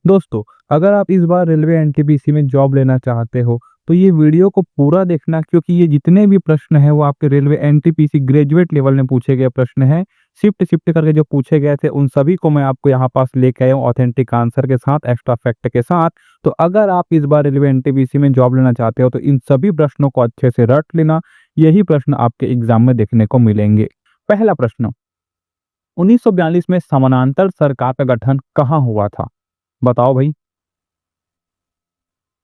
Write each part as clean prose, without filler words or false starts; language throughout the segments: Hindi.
दोस्तों, अगर आप इस बार रेलवे एनटीपीसी में जॉब लेना चाहते हो, तो ये वीडियो को पूरा देखना क्योंकि ये जितने भी प्रश्न हैं वो आपके रेलवे एनटीपीसी ग्रेजुएट लेवल में पूछे गए प्रश्न हैं। शिफ्ट शिफ्ट करके जो पूछे गए थे उन सभी को मैं आपको यहाँ पास लेके आया हूँ ऑथेंटिक आंसर के साथ, एक्स्ट्रा फैक्ट के साथ। तो अगर आप इस बार रेलवे एनटीपीसी में जॉब लेना चाहते हो तो इन सभी प्रश्नों को अच्छे से रट लेना। यही प्रश्न आपके एग्जाम में देखने को मिलेंगे। पहला प्रश्न, 1942 में समानांतर सरकार का गठन कहाँ हुआ था? बताओ भाई,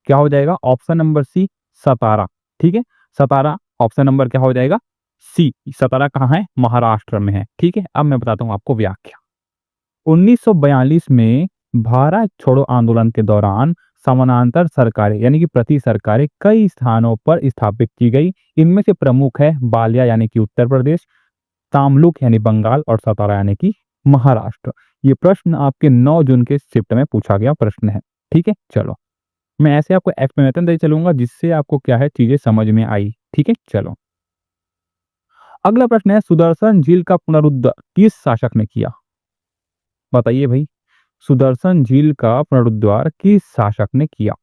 क्या हो जाएगा? ऑप्शन नंबर सी, सतारा। ठीक है, सतारा ऑप्शन नंबर क्या हो जाएगा? सी। सतारा कहाँ है? महाराष्ट्र में है। ठीक है, अब मैं बताता हूं आपको व्याख्या। 1942 में भारत छोड़ो आंदोलन के दौरान समानांतर सरकारें यानी कि प्रति सरकारें कई स्थानों पर स्थापित की गई। इनमें से प्रमुख है बालिया यानी कि उत्तर प्रदेश, तामलुक यानी बंगाल और सतारा यानी कि महाराष्ट्र। ये प्रश्न आपके 9 जून के शिफ्ट में पूछा गया प्रश्न है। ठीक है, चलो मैं ऐसे आपको एक्सप्लेनेशन दे चलूंगा जिससे आपको क्या है चीजें समझ में आई। ठीक है, चलो अगला प्रश्न है, सुदर्शन झील का पुनरुद्धार किस शासक ने किया? बताइए भाई, सुदर्शन झील का पुनरुद्धार किस शासक ने किया?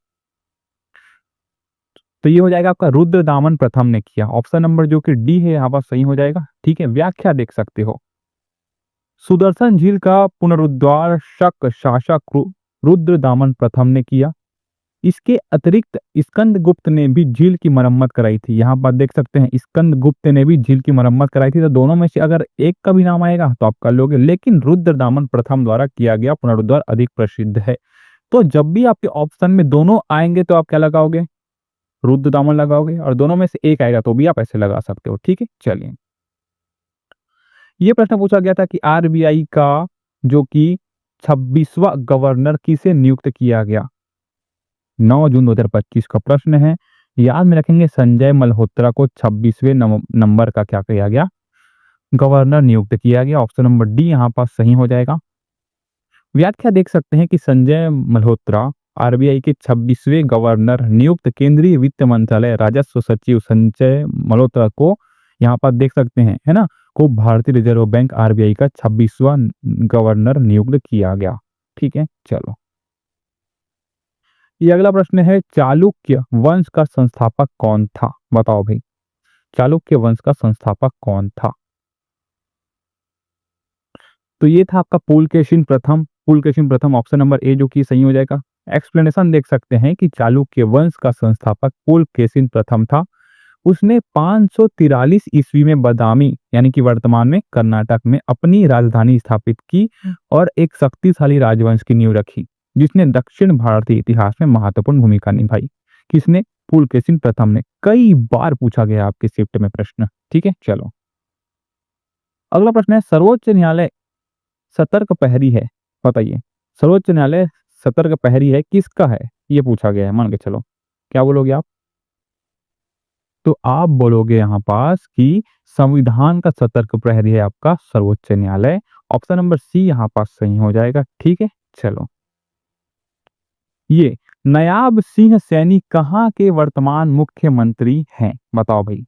तो ये हो जाएगा आपका रुद्रदामन प्रथम ने किया। ऑप्शन नंबर जो कि डी है यहाँ पर सही हो जाएगा। ठीक है, व्याख्या देख सकते हो। सुदर्शन झील का पुनरुद्धार शक शासक रुद्रदामन प्रथम ने किया। इसके अतिरिक्त स्कंदगुप्त ने भी झील की मरम्मत कराई थी। यहाँ पर देख सकते हैं स्कंदगुप्त ने भी झील की मरम्मत कराई थी। तो दोनों में से अगर एक का भी नाम आएगा तो आप कर लोगे, लेकिन रुद्रदामन प्रथम द्वारा किया गया पुनरुद्धार अधिक प्रसिद्ध है। तो जब भी आपके ऑप्शन में दोनों आएंगे तो आप क्या लगाओगे? रुद्रदामन लगाओगे, और दोनों में से एक आएगा तो भी आप ऐसे लगा सकते हो। ठीक है, चलिए ये प्रश्न पूछा गया था कि आरबीआई का जो कि 26वां गवर्नर किसे नियुक्त किया गया? 9 जून 2025 का प्रश्न है। याद में रखेंगे संजय मल्होत्रा को 26वें नंबर का क्या किया गया? गवर्नर नियुक्त किया गया। ऑप्शन नंबर डी यहाँ पास सही हो जाएगा। व्याख्या देख सकते हैं कि संजय मल्होत्रा आरबीआई के 26वें गवर्नर नियुक्त केंद्रीय वित्त मंत्रालय राजस्व सचिव संजय मल्होत्रा को यहाँ पर देख सकते हैं, है ना, को भारतीय रिजर्व बैंक आरबीआई का 26वां गवर्नर नियुक्त किया गया। ठीक है, चलो ये अगला प्रश्न है, चालुक्य वंश का संस्थापक कौन था? बताओ भाई, चालुक्य वंश का संस्थापक कौन था? तो ये था आपका पुलकेशिन प्रथम। पुलकेशिन प्रथम ऑप्शन नंबर ए जो कि सही हो जाएगा। एक्सप्लेनेशन देख सकते हैं कि चालुक्य वंश का संस्थापक पुलकेशिन प्रथम था। उसने 543 ईस्वी में बादामी यानी कि वर्तमान में कर्नाटक में अपनी राजधानी स्थापित की और एक शक्तिशाली राजवंश की नींव रखी जिसने दक्षिण भारतीय इतिहास में महत्वपूर्ण भूमिका निभाई। किसने? पुलकेशिन प्रथम ने। कई बार पूछा गया आपके शिफ्ट में प्रश्न। ठीक है, चलो अगला प्रश्न है, सर्वोच्च न्यायालय सतर्क प्रहरी है। बताइए, सर्वोच्च न्यायालय सतर्क प्रहरी है किसका है? ये पूछा गया है। मान के चलो, क्या बोलोगे आप? तो आप बोलोगे यहाँ पास कि संविधान का सतर्क प्रहरी है आपका सर्वोच्च न्यायालय। ऑप्शन नंबर सी यहाँ पास सही हो जाएगा। ठीक है, चलो ये नायाब सिंह सैनी कहाँ के वर्तमान मुख्यमंत्री हैं? बताओ भाई।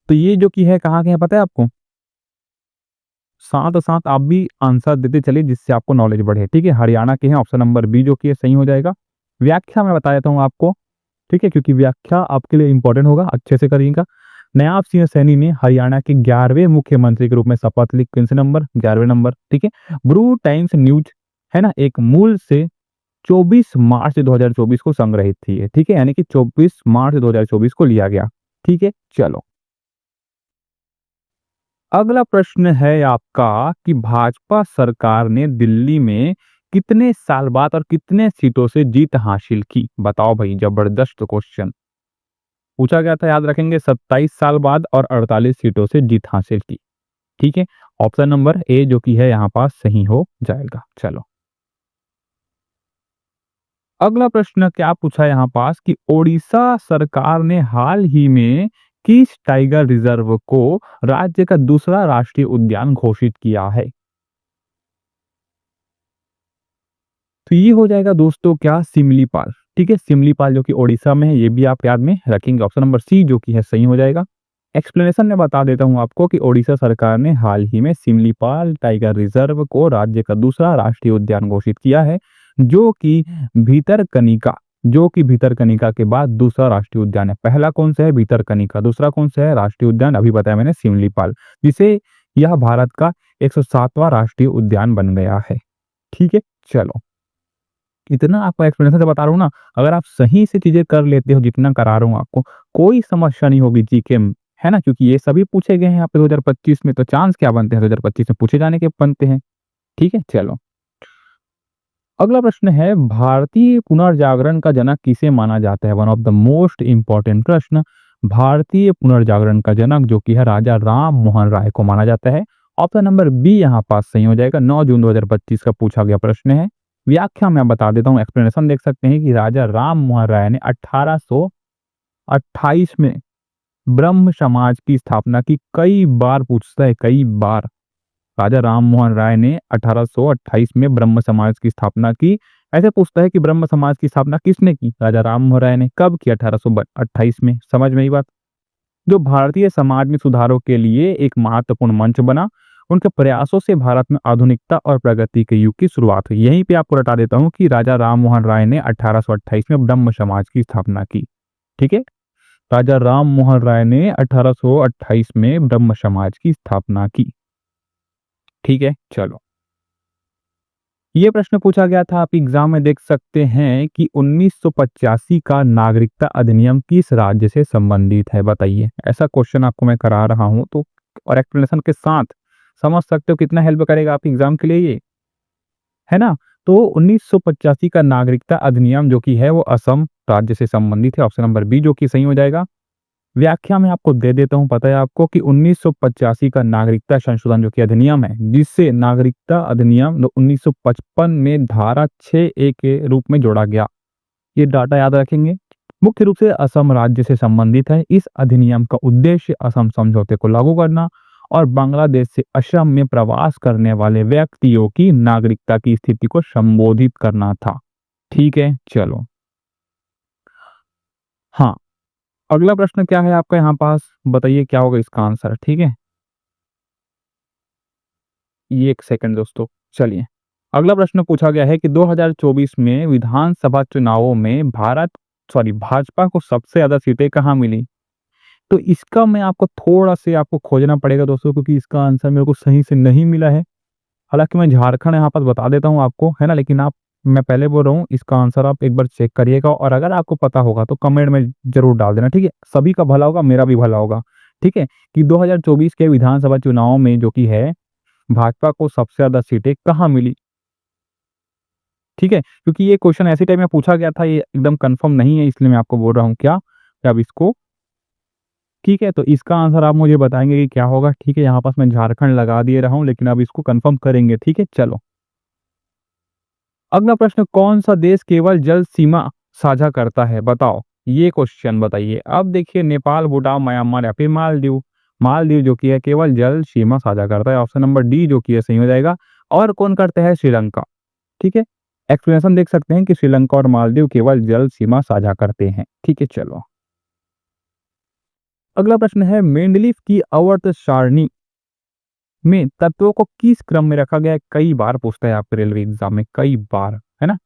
तो ये जो की है कहाँ के हैं पता है आपको? साथ साथ आप भी आंसर देते चलिए जिससे आपको नॉलेज बढ़े। ठीक है, हरियाणा के हैं। ऑप्शन नंबर बी जो कि है सही हो जाएगा। व्याख्या मैं बता देता हूँ आपको। ठीक है, क्योंकि व्याख्या आपके लिए इंपॉर्टेंट होगा, अच्छे से करिएगा। नायाब सिंह सैनी ने हरियाणा के 11वें मुख्यमंत्री के रूप में शपथ ली। कौन से नंबर? 11वें नंबर। ठीक है, ब्रू टाइम्स न्यूज है ना, एक मूल से 24 मार्च 2024 को संग्रहित थी है। ठीक है, यानी कि 24 मार्च 2024 को लिया गया। ठीक है, चलो अगला प्रश्न है आपका कि भाजपा सरकार ने दिल्ली में कितने साल बाद और कितने सीटों से जीत हासिल की? बताओ भाई, जबरदस्त क्वेश्चन पूछा गया था। याद रखेंगे 27 साल बाद और 48 सीटों से जीत हासिल की। ठीक है, ऑप्शन नंबर ए जो कि है यहाँ पास सही हो जाएगा। चलो अगला प्रश्न क्या पूछा है यहाँ पास कि ओडिशा सरकार ने हाल ही में किस टाइगर रिजर्व को राज्य का दूसरा राष्ट्रीय उद्यान घोषित किया है? तो ये हो जाएगा दोस्तों क्या? सिमलीपाल। ठीक है, सिमलीपाल जो कि ओडिशा में है, ये भी आप याद में रखेंगे। ऑप्शन नंबर सी जो कि है सही हो जाएगा। एक्सप्लेनेशन में बता देता हूँ आपको कि ओडिशा सरकार ने हाल ही में सिमलीपाल टाइगर रिजर्व को राज्य का दूसरा राष्ट्रीय उद्यान घोषित किया है, जो कि भितरकनिका जो कि भितरकनिका के बाद दूसरा राष्ट्रीय उद्यान है। पहला कौन सा है? भितरकनिका। दूसरा कौन सा है राष्ट्रीय उद्यान? अभी बताया मैंने, सिमलीपाल, जिसे यह भारत का 107वां राष्ट्रीय उद्यान बन गया है। ठीक है, चलो, इतना आपको एक्सप्लेनेशन से बता रहा हूँ ना, अगर आप सही से चीजें कर लेते हो, जितना करा रहा हूँ आपको, कोई समस्या नहीं होगी जीके में, है ना, क्योंकि ये सभी पूछे गए हैं यहाँ पे 2025 में, तो चांस क्या बनते हैं 2025 में पूछे जाने के बनते हैं। ठीक है, चलो, अगला प्रश्न है, भारतीय पुनर्जागरण का जनक किसे माना जाता है? One of the most important प्रश्न। भारतीय पुनर्जागरण का जनक जो कि है राजा राम मोहन राय को माना जाता है। ऑप्शन नंबर बी यहाँ पास सही हो जाएगा। 9 जून 2025 का पूछा गया प्रश्न है। व्याख्या में बता देता हूँ, एक्सप्लेनेशन देख सकते हैं कि राजा राम मोहन राय ने 1828 में ब्रह्म समाज की स्थापना की। कई बार पूछता है, कई बार। राजा राम मोहन राय ने 1828 में ब्रह्म समाज की स्थापना की। ऐसे पूछता है कि ब्रह्म समाज की स्थापना किसने की? राजा राम मोहन राय ने। कब की? 1828 में। समझ में ही बात। जो भारतीय समाज में सुधारों के लिए एक महत्वपूर्ण मंच बना। उनके प्रयासों से भारत में आधुनिकता और प्रगति के युग की शुरुआत हुई। यहीं पे आपको बता देता हूँ कि राजा राम मोहन राय ने 1828 में ब्रह्म समाज की स्थापना की। ठीक है, राजा राम मोहन राय ने 1828 में ब्रह्म समाज की स्थापना की। ठीक है, चलो, ये प्रश्न पूछा गया था, आप एग्जाम में देख सकते हैं कि 1985 का नागरिकता अधिनियम किस राज्य से संबंधित है? बताइए। ऐसा क्वेश्चन आपको मैं करा रहा हूं तो, और एक्सप्लेनेशन के साथ समझ सकते हो कितना हेल्प करेगा आप एग्जाम के लिए ये, है ना। तो 1985 का नागरिकता अधिनियम जो कि है वो असम राज्य से संबंधित है। ऑप्शन नंबर बी जो कि सही हो जाएगा। व्याख्या में आपको दे देता हूं, पता है आपको कि 1985 का नागरिकता संशोधन जो कि अधिनियम है, जिससे नागरिकता अधिनियम 1955 में धारा 6A के रूप में जोड़ा गया। ये डाटा याद रखेंगे। मुख्य रूप से असम राज्य से संबंधित है। इस अधिनियम का उद्देश्य असम समझौते को लागू करना और बांग्लादेश से असम में प्रवास करने वाले व्यक्तियों की नागरिकता की स्थिति को संबोधित करना था। ठीक है, चलो, हाँ, अगला प्रश्न क्या है आपका यहाँ पास? बताइए क्या होगा इसका आंसर। ठीक है, ये एक सेकंड दोस्तों, चलिए, अगला प्रश्न पूछा गया है कि 2024 में विधानसभा चुनावों में भाजपा को सबसे ज्यादा सीटें कहाँ मिली? तो इसका मैं आपको थोड़ा से आपको खोजना पड़ेगा दोस्तों, क्योंकि इसका आंसर मेरे को सही से नहीं मिला है। हालांकि मैं झारखंड यहाँ पर बता देता हूँ आपको, है ना, लेकिन आप, मैं पहले बोल रहा हूँ, इसका आंसर आप एक बार चेक करिएगा, और अगर आपको पता होगा तो कमेंट में जरूर डाल देना। ठीक है, सभी का भला होगा, मेरा भी भला होगा। ठीक है, कि 2024 के विधानसभा चुनाव में जो कि है भाजपा को सबसे ज्यादा सीटें कहाँ मिली? ठीक है, क्योंकि ये क्वेश्चन ऐसे टाइम में पूछा गया था, ये एकदम कंफर्म नहीं है, इसलिए मैं आपको बोल रहा हूँ क्या कि अब इसको, ठीक है, तो इसका आंसर आप मुझे बताएंगे कि क्या होगा। ठीक है, यहाँ पास मैं झारखंड लगा दिए रहा हूँ, लेकिन अब इसको कंफर्म करेंगे। ठीक है, चलो, अगला प्रश्न, कौन सा देश केवल जल सीमा साझा करता है? बताओ, ये क्वेश्चन बताइए। अब देखिए, नेपाल, भूटान, म्यांमार या फिर मालदीव। मालदीव जो कि है केवल जल सीमा साझा करता है। ऑप्शन नंबर डी जो कि है सही हो जाएगा। और कौन करता है? श्रीलंका। ठीक है, एक्सप्लेनेशन देख सकते हैं कि श्रीलंका और मालदीव केवल जल सीमा साझा करते हैं। ठीक है, चलो, अगला प्रश्न है, मेंडलीफ की आवर्त सारणी में तत्वों को किस क्रम में रखा गया है? कई बार पूछता है आपके रेलवे एग्जाम में, कई बार, है ना।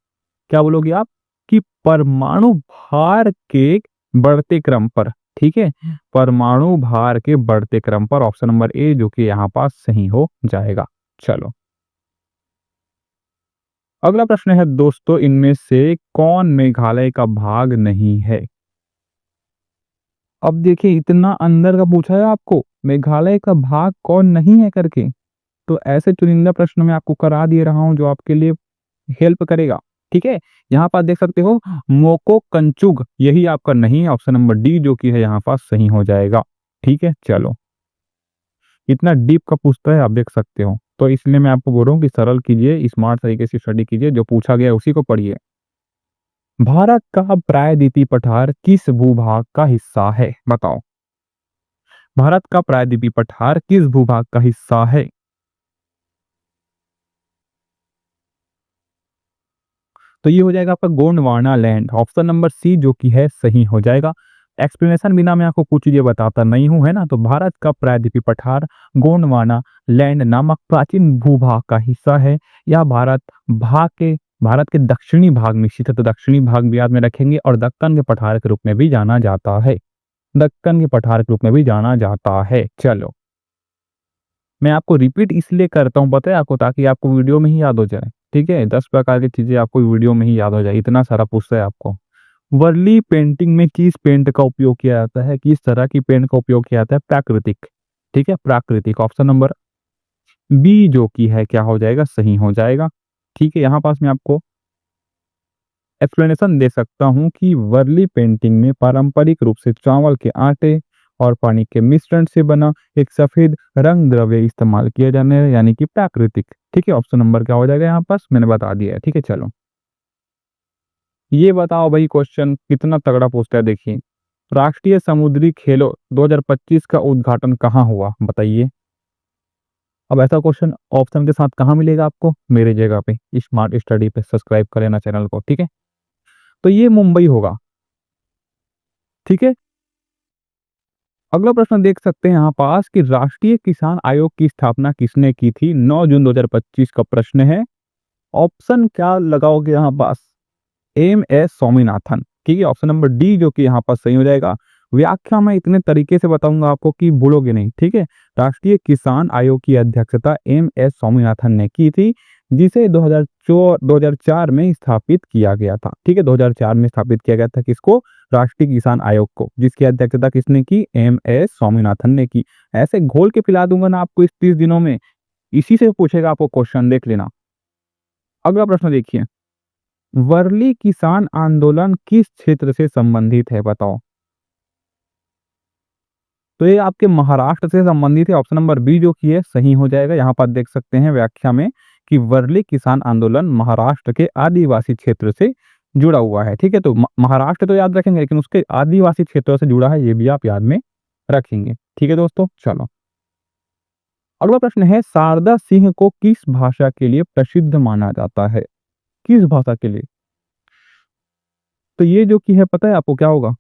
क्या बोलोगे आप? कि परमाणु भार के बढ़ते क्रम पर। ठीक है, परमाणु भार के बढ़ते क्रम पर। ऑप्शन नंबर ए जो कि यहां पास सही हो जाएगा। चलो, अगला प्रश्न है दोस्तों, इनमें से कौन मेघालय का भाग नहीं है? अब देखिए, इतना अंदर का पूछा है आपको, मेघालय का भाग कौन नहीं है करके। तो ऐसे चुनिंदा प्रश्न मैं आपको करा दे रहा हूं जो आपके लिए हेल्प करेगा। ठीक है, यहाँ पर देख सकते हो मोको कंचुग, यही आपका नहीं है। ऑप्शन नंबर डी जो कि है यहाँ पास सही हो जाएगा। ठीक है, चलो, इतना डीप का पूछता है, आप देख सकते हो, तो इसलिए मैं आपको बोल रहा हूँ कि सरल कीजिए, स्मार्ट तरीके से स्टडी कीजिए, जो पूछा गया है उसी को पढ़िए। भारत का प्रायद्वीपीय पठार किस भूभाग का हिस्सा है? बताओ, भारत का प्रायद्वीपीय पठार किस भूभाग का हिस्सा है? तो ये हो जाएगा आपका Gondwana land. Option number C जो कि है सही हो जाएगा। एक्सप्लेनेशन बिना मैं आपको कुछ चीजें बताता नहीं हूँ, है ना। तो भारत का प्रायद्वीपीय पठार गोंडवाना लैंड नामक प्राचीन भूभाग का हिस्सा है। यह भारत के दक्षिणी भाग में स्थित है, तो दक्षिणी भाग भी याद में रखेंगे। और दक्कन के पठार के रूप में भी जाना जाता है, दक्कन के पठार के रूप में भी जाना जाता है। चलो, मैं आपको रिपीट इसलिए करता हूँ, पता है आपको, ताकि आपको वीडियो में ही याद हो जाए। ठीक है, 10 प्रकार की चीजें आपको वीडियो में ही याद हो जाए, इतना सारा पूछता है आपको। वर्ली पेंटिंग में किस पेंट का उपयोग किया जाता है, किस तरह की पेंट का उपयोग किया जाता है? प्राकृतिक। ठीक है, प्राकृतिक। ऑप्शन नंबर बी जो कि है क्या हो जाएगा? सही हो जाएगा। ठीक है, यहाँ पास मैं आपको एक्सप्लेनेशन दे सकता हूँ कि वर्ली पेंटिंग में पारंपरिक रूप से चावल के आटे और पानी के मिश्रण से बना एक सफेद रंग द्रव्य इस्तेमाल किया जाने है, यानी कि प्राकृतिक। ठीक है, ऑप्शन नंबर क्या हो जाएगा? यहाँ पास मैंने बता दिया है। ठीक है, चलो ये बताओ भाई, क्वेश्चन कितना तगड़ा पूछता है, देखिए। राष्ट्रीय समुद्री खेलों 2025 का उद्घाटन कहाँ हुआ, बताइए। अब ऐसा क्वेश्चन ऑप्शन के साथ कहाँ मिलेगा आपको? मेरे जगह पे स्मार्ट स्टडी पे सब्सक्राइब कर लेना चैनल को। ठीक है, तो ये मुंबई होगा। ठीक है, अगला प्रश्न देख सकते हैं यहाँ पास कि राष्ट्रीय किसान आयोग की स्थापना किसने की थी? 9 जून 2025 का प्रश्न है। ऑप्शन क्या लगाओगे यहाँ पास? M S Swaminathan. ठीक है, ऑप्शन नंबर डी जो कि यहाँ पर सही हो जाएगा। व्याख्या मैं इतने तरीके से बताऊंगा आपको कि भूलोगे नहीं। ठीक है, राष्ट्रीय किसान आयोग की अध्यक्षता एम एस स्वामीनाथन ने की थी, जिसे 2004 में स्थापित किया गया था। ठीक है, 2004 में स्थापित किया गया था किसको? राष्ट्रीय किसान आयोग को, जिसकी अध्यक्षता किसने की? एम एस स्वामीनाथन ने की। ऐसे घोल के पिला दूंगा ना आपको इस 30 दिनों में, इसी से पूछेगा आपको क्वेश्चन, देख लेना। अगला प्रश्न देखिए, वर्ली किसान आंदोलन किस क्षेत्र से संबंधित है, बताओ। तो ये आपके महाराष्ट्र से संबंधित है। ऑप्शन नंबर बी जो कि है सही हो जाएगा। यहाँ पर देख सकते हैं व्याख्या में कि वर्ली किसान आंदोलन महाराष्ट्र के आदिवासी क्षेत्र से जुड़ा हुआ है। ठीक है, तो महाराष्ट्र तो याद रखेंगे, लेकिन उसके आदिवासी क्षेत्रों से जुड़ा है, ये भी आप याद में रखेंगे। ठीक है दोस्तों, चलो अगला प्रश्न है, शारदा सिंह को किस भाषा के लिए प्रसिद्ध माना जाता है? किस भाषा के लिए? तो ये जो कि है, पता है आपको क्या होगा?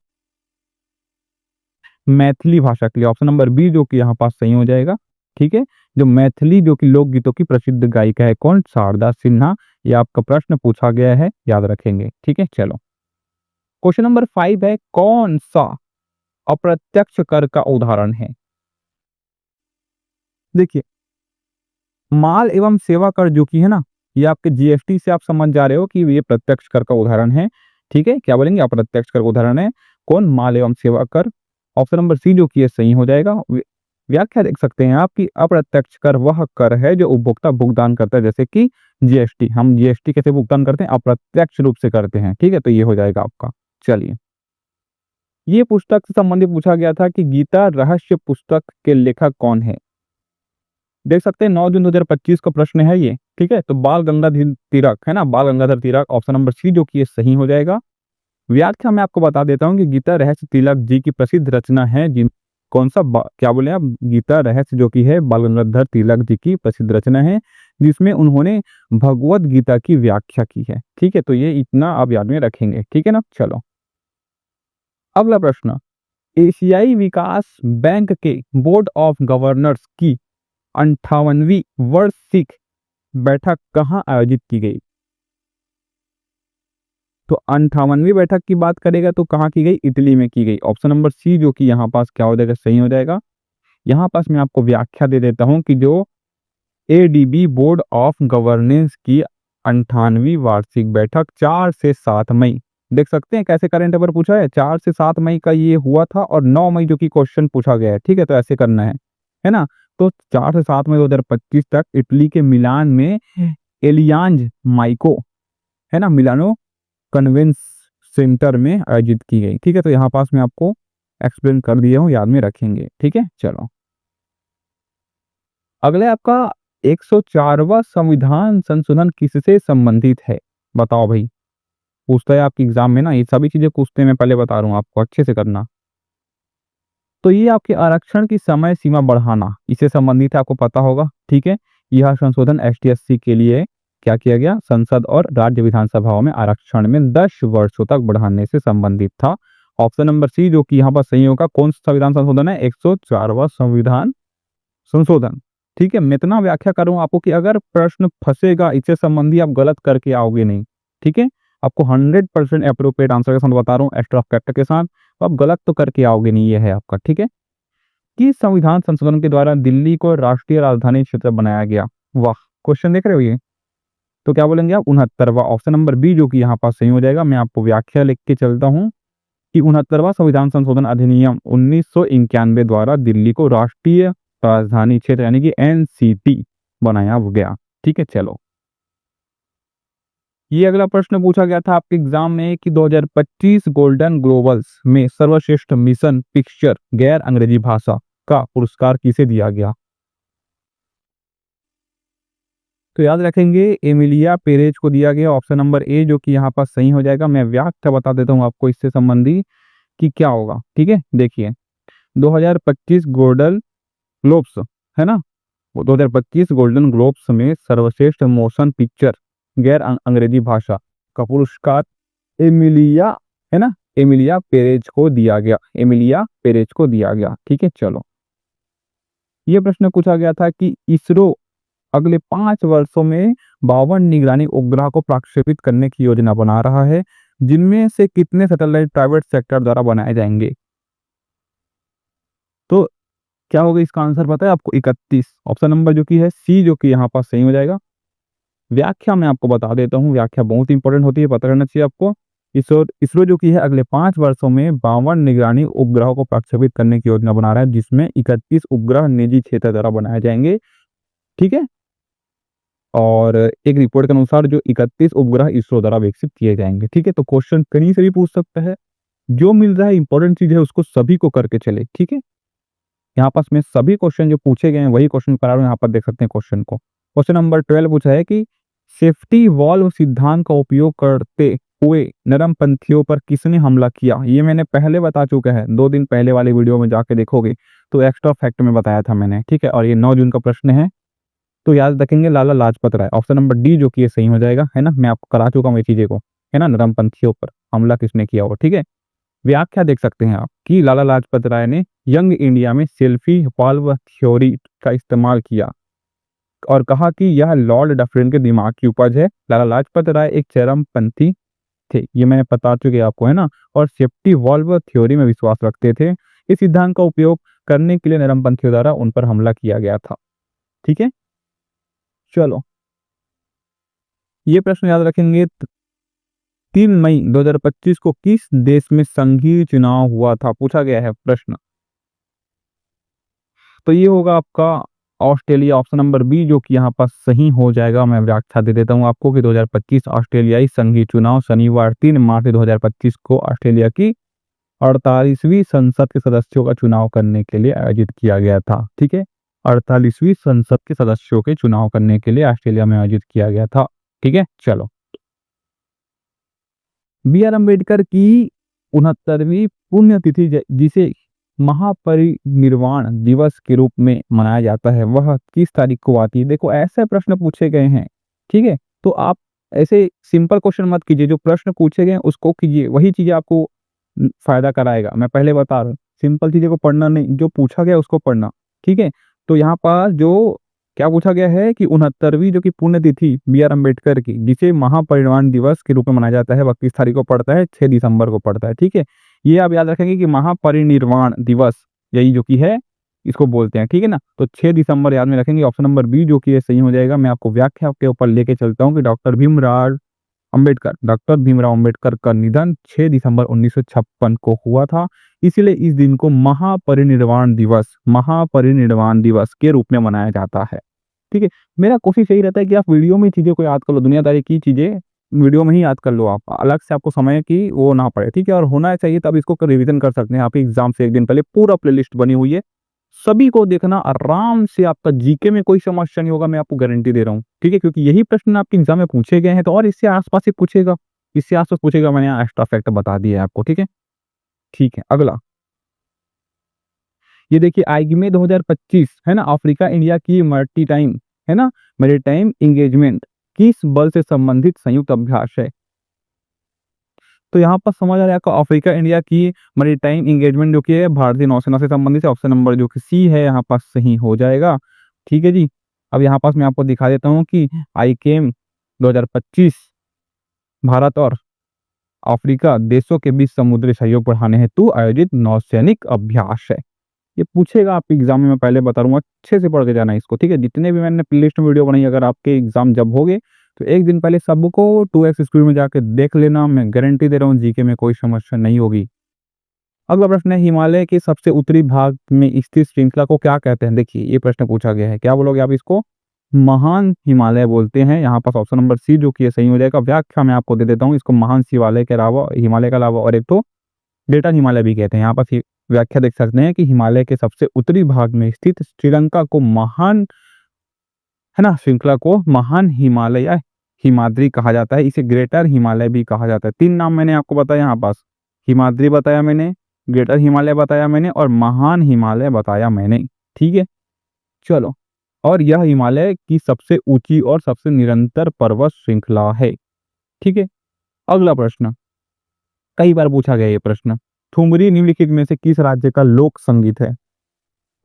मैथिली भाषा के लिए। ऑप्शन नंबर बी जो कि यहाँ पास सही हो जाएगा। ठीक है, जो मैथिली जो कि लोकगीतों की प्रसिद्ध गायिका है, कौन? शारदा सिन्हा। ये आपका प्रश्न पूछा गया है, याद रखेंगे। ठीक है, चलो क्वेश्चन नंबर 5 है, कौन सा अप्रत्यक्ष कर का उदाहरण है? देखिए, माल एवं सेवा कर जो कि है ना, ये आपके जीएसटी से आप समझ जा रहे हो कि ये प्रत्यक्ष कर का उदाहरण है। ठीक है, क्या बोलेंगे? अप्रत्यक्ष कर का उदाहरण है कौन? माल एवं सेवा कर। ऑप्शन नंबर सी जो कि ये सही हो जाएगा। व्याख्या देख सकते हैं आप कि अप्रत्यक्ष कर वह कर है जो उपभोक्ता भुगतान करता है, जैसे कि जीएसटी। हम जीएसटी कैसे भुगतान करते हैं? अप्रत्यक्ष रूप से करते हैं। ठीक है, तो ये हो जाएगा आपका। चलिए, ये पुस्तक से संबंधित पूछा गया था कि गीता रहस्य पुस्तक के लेखक कौन है? देख सकते हैं 9 जून 2025 का प्रश्न है ये। ठीक है, तो बाल गंगाधर तिलक है ना, बाल Gangadhar Tilak. Option number C जो कि ये सही हो जाएगा। व्याख्या मैं आपको बता देता हूँ कि गीता रहस्य तिलक जी की प्रसिद्ध रचना है, जिन कौन सा क्या बोले आप? गीता रहस्य जो कि है बाल गंगाधर तिलक जी की प्रसिद्ध रचना है, जिसमें उन्होंने भगवत गीता की व्याख्या की है। ठीक है, तो ये इतना आप याद में रखेंगे। ठीक है ना, चलो अगला प्रश्न, एशियाई विकास बैंक के बोर्ड ऑफ गवर्नर्स की 58वीं वार्षिक बैठक कहाँ आयोजित की गई? तो 58वीं बैठक की बात करेगा तो कहाँ की गई? इटली में की गई। ऑप्शन नंबर सी जो कि यहाँ पास क्या हो जाएगा? सही हो जाएगा। यहाँ पास मैं आपको व्याख्या दे देता हूँ कि जो एडीबी बोर्ड ऑफ गवर्नेंस की 58वीं वार्षिक बैठक 4 से 7 मई, देख सकते हैं कैसे करंट अफेयर पूछा है, 4 से 7 मई का ये हुआ था, और 9 मई जो कि क्वेश्चन पूछा गया है। ठीक है, तो ऐसे करना है ना। तो 4 से 7 मई 2025 तक इटली के मिलान में एलियांज माइको है ना, मिलानो कन्वेंस सेंटर में आयोजित की गई। ठीक है, तो यहाँ पास मैं आपको एक्सप्लेन कर दिया हूँ, याद में रखेंगे। ठीक है, चलो अगले आपका 104वां संविधान संशोधन किससे संबंधित है, बताओ भाई। पूछता है आपके एग्जाम में ना, ये सभी चीजें पूछते हैं, मैं पहले बता रहा हूँ आपको, अच्छे से करना। तो ये आपके आरक्षण की समय सीमा बढ़ाना, इससे संबंधित है, आपको पता होगा। ठीक है, यह संशोधन एसटी/एससी के लिए क्या किया गया? संसद और राज्य विधानसभाओं में आरक्षण में 10 वर्षों तक बढ़ाने से संबंधित था। ऑप्शन नंबर सी जो कि यहाँ पर सही होगा। कौन सा संविधान संशोधन है? 104वां संविधान संशोधन। ठीक है, मैं इतना व्याख्या करूँ आपको कि अगर प्रश्न फंसेगा इससे संबंधी आप गलत करके आओगे नहीं। ठीक है, आपको 100% अप्रोप्रिएट आंसर के साथ बता रहा हूँ, एक्स्ट्रा फैक्टर के साथ। तो आप गलत तो करके आओगे नहीं, ये है आपका। ठीक है, कि संविधान संशोधन के द्वारा दिल्ली को राष्ट्रीय राजधानी क्षेत्र बनाया गया। वाह, क्वेश्चन देख रहे हो ये? तो क्या बोलेंगे आप? 69वां। ऑप्शन नंबर बी जो कि यहाँ पास सही हो जाएगा। मैं आपको व्याख्या लिख के चलता हूँ कि 69वां संविधान संशोधन अधिनियम 1991 द्वारा दिल्ली को राष्ट्रीय राजधानी क्षेत्र यानी कि एनसीटी बनाया गया। ठीक है, चलो ये अगला प्रश्न पूछा गया था आपके एग्जाम में कि 2025 गोल्डन ग्लोबल्स में सर्वश्रेष्ठ मिशन पिक्चर गैर अंग्रेजी भाषा का पुरस्कार किसे दिया गया? तो याद रखेंगे एमिलिया पेरेज को दिया गया। ऑप्शन नंबर ए जो कि यहाँ पर सही हो जाएगा। मैं व्याख्या बता देता हूँ आपको इससे संबंधी कि क्या होगा। ठीक है, देखिए 2025 गोल्डन ग्लोब्स है ना, वो 2025 गोल्डन ग्लोब्स में सर्वश्रेष्ठ मोशन पिक्चर गैर अंग्रेजी भाषा का पुरस्कार एमिलिया है ना, एमिलिया पेरेज को दिया गया। एमिलिया पेरेज को दिया गया। ठीक है, चलो ये प्रश्न पूछा गया था कि इसरो अगले 5 वर्षों में 52 निगरानी उपग्रह को प्रक्षेपित करने की योजना बना रहा है, जिनमें से कितने सैटेलाइट प्राइवेट सेक्टर द्वारा बनाए जाएंगे? तो क्या होगा इसका आंसर पता है आपको? 31। ऑप्शन नंबर जो कि है सी जो कि यहाँ पास सही हो जाएगा। व्याख्या मैं आपको बता देता हूँ, व्याख्या बहुत इंपॉर्टेंट होती है, पता करना चाहिए आपको। इसरो इसरो जो कि है अगले 5 वर्षों में 52 निगरानी उपग्रहों को प्रक्षेपित करने की योजना बना रहा है, जिसमें 31 उपग्रह निजी क्षेत्र द्वारा बनाए जाएंगे। ठीक है, और एक रिपोर्ट के अनुसार जो 31 उपग्रह इसरो द्वारा विकसित किए जाएंगे। ठीक है, तो क्वेश्चन कहीं से भी पूछ सकता है, जो मिल रहा है इंपॉर्टेंट चीज है उसको सभी को करके चले। ठीक है, यहाँ पास में सभी क्वेश्चन जो पूछे गए हैं वही क्वेश्चन करा रहा हूँ। यहाँ पर देख सकते हैं क्वेश्चन को। क्वेश्चन नंबर 12 पूछा है कि सेफ्टी वॉल्व सिद्धांत का उपयोग करते हुए नरमपंथियों पर किसने हमला किया? ये मैंने पहले बता चुका है, 2 दिन पहले वाले वीडियो में जाके देखोगे तो एक्स्ट्रा फैक्ट में बताया था मैंने। ठीक है, और ये 9 जून का प्रश्न है, तो याद रखेंगे Lala Lajpat Rai. Option number D जो कि ये सही हो जाएगा, है ना। मैं आपको करा चुका हूँ ये चीजें को, है ना, नरमपंथियों पर हमला किसने किया हो। ठीक है, व्याख्या देख सकते हैं आप कि लाला लाजपत राय ने यंग इंडिया में सेल्फी वाल्व थ्योरी का इस्तेमाल किया और कहा कि यह लॉर्ड डफरिन के दिमाग की उपज है। लाला लाजपत राय एक चरमपंथी थे, ये मैंने बता चुके आपको, है ना, और सेफ्टी वॉल्व थ्योरी में विश्वास रखते थे। इस सिद्धांत का उपयोग करने के लिए नरमपंथियों द्वारा उन पर हमला किया गया था। ठीक है, चलो ये प्रश्न याद रखेंगे। 3 मई 2025 को किस देश में संघीय चुनाव हुआ था? पूछा गया है प्रश्न। तो ये होगा आपका ऑस्ट्रेलिया। ऑप्शन नंबर बी जो कि यहाँ पर सही हो जाएगा। मैं व्याख्या दे देता हूँ आपको कि 2025 ऑस्ट्रेलियाई संघीय चुनाव शनिवार 3 मार्च 2025 को ऑस्ट्रेलिया की 48वीं संसद के सदस्यों का चुनाव करने के लिए आयोजित किया गया था। ठीक है, 48वीं संसद के सदस्यों के चुनाव करने के लिए ऑस्ट्रेलिया में आयोजित किया गया था। ठीक है, चलो बी आर अम्बेडकर की 69वीं पुण्यतिथि जिसे महापरिनिर्वाण दिवस के रूप में मनाया जाता है, वह किस तारीख को आती है? देखो ऐसे प्रश्न पूछे गए हैं। ठीक है, तो आप ऐसे सिंपल क्वेश्चन मत कीजिए, जो प्रश्न पूछे गए हैं उसको कीजिए, वही चीजें आपको फायदा कराएगा। मैं पहले बता रहा हूँ, सिंपल चीजें को पढ़ना नहीं, जो पूछा गया उसको पढ़ना। ठीक है, तो यहाँ पर जो क्या पूछा गया है कि 69वीं जो कि पुण्यतिथि बी आर अम्बेडकर की, जिसे महापरिनिर्वाण दिवस के रूप में मनाया जाता है, वह किस तारीख को पड़ता है? 6 दिसंबर को पड़ता है। ठीक है, ये आप याद रखेंगे कि महापरिनिर्वाण दिवस यही जो कि है इसको बोलते हैं। ठीक है ना, तो 6 दिसंबर याद में रखेंगे। ऑप्शन नंबर बी जो कि ये सही हो जाएगा। मैं आपको व्याख्या के ऊपर लेके चलता हूँ कि डॉक्टर भीमराव अंबेडकर का निधन 6 दिसंबर 1956 को हुआ था, इसलिए इस दिन को महापरिनिर्वाण दिवस के रूप में मनाया जाता है। ठीक है, मेरा कोशिश यही रहता है कि आप वीडियो में चीजें को याद कर लो, दुनियादारी की चीजें वीडियो में ही याद कर लो, आप अलग से आपको समय की वो ना पड़े। ठीक है, और होना चाहिए तब इसको रिवीजन कर सकते हैं। आपके एग्जाम से 1 दिन पहले पूरा प्लेलिस्ट बनी हुई है, सभी को देखना आराम से। आपका जीके में कोई समस्या नहीं होगा, मैं आपको गारंटी दे रहा हूँ। ठीक है, क्योंकि यही प्रश्न आपके एग्जाम में पूछे गए हैं, तो और इससे आसपास ही पूछेगा, इससे आसपास पूछेगा। मैंने यहाँ एक्स्ट्रा फैक्ट बता दिया है आपको। ठीक है, ठीक है, अगला ये देखिए आईगीमे 2025 है ना, अफ्रीका इंडिया की मर्टीटाइम है ना, मैरीटाइम इंगेजमेंट किस बल से संबंधित संयुक्त अभ्यास है? तो यहाँ पर समझ आ जाएगा अफ्रीका इंडिया की मैरीटाइम एंगेजमेंट जो कि है भारतीय नौसेना से संबंधित है। ऑप्शन नंबर जो कि सी है यहाँ पास सही हो जाएगा। ठीक है जी। अब यहाँ पास मैं आपको दिखा देता हूँ कि आईकेएम 2025 भारत और अफ्रीका देशों के बीच समुद्री सहयोग बढ़ाने हेतु आयोजित नौसैनिक अभ्यास है। ये पूछेगा आपके एग्जाम में, मैं पहले बता दूंगा, अच्छे से पढ़ के जाना इसको। ठीक है, जितने भी मैंने प्लेलिस्ट में वीडियो बनाई, अगर आपके एग्जाम जब होगे तो एक दिन पहले सबको 2x स्पीड में जाके देख लेना। मैं गारंटी दे रहा हूँ जीके में कोई समस्या नहीं होगी। अगला प्रश्न है, हिमालय के सबसे उत्तरी भाग में स्थित श्रृंखला को क्या कहते हैं? देखिए ये प्रश्न पूछा गया है, क्या बोलोगे आप इसको? महान हिमालय बोलते हैं। यहाँ पास ऑप्शन नंबर सी जो कि सही हो जाएगा। व्याख्या मैं आपको दे देता हूँ इसको। महान हिमालय के अलावा, हिमालय के अलावा और एक तो ग्रेटर हिमालय भी कहते हैं। यहाँ पर व्याख्या देख सकते हैं कि हिमालय के सबसे उत्तरी भाग में स्थित श्रीलंका को महान, है ना, श्रृंखला को महान हिमालय या हिमाद्री कहा जाता है। इसे ग्रेटर हिमालय भी कहा जाता है। 3 नाम मैंने आपको बताया यहाँ पास, हिमाद्री बताया मैंने, ग्रेटर हिमालय बताया मैंने और महान हिमालय बताया मैंने। ठीक है, चलो। और यह हिमालय की सबसे ऊंची और सबसे निरंतर पर्वत श्रृंखला है। ठीक है, अगला प्रश्न, कई बार पूछा गया ये प्रश्न, ठुमरी निम्नलिखित में से किस राज्य का लोक संगीत है?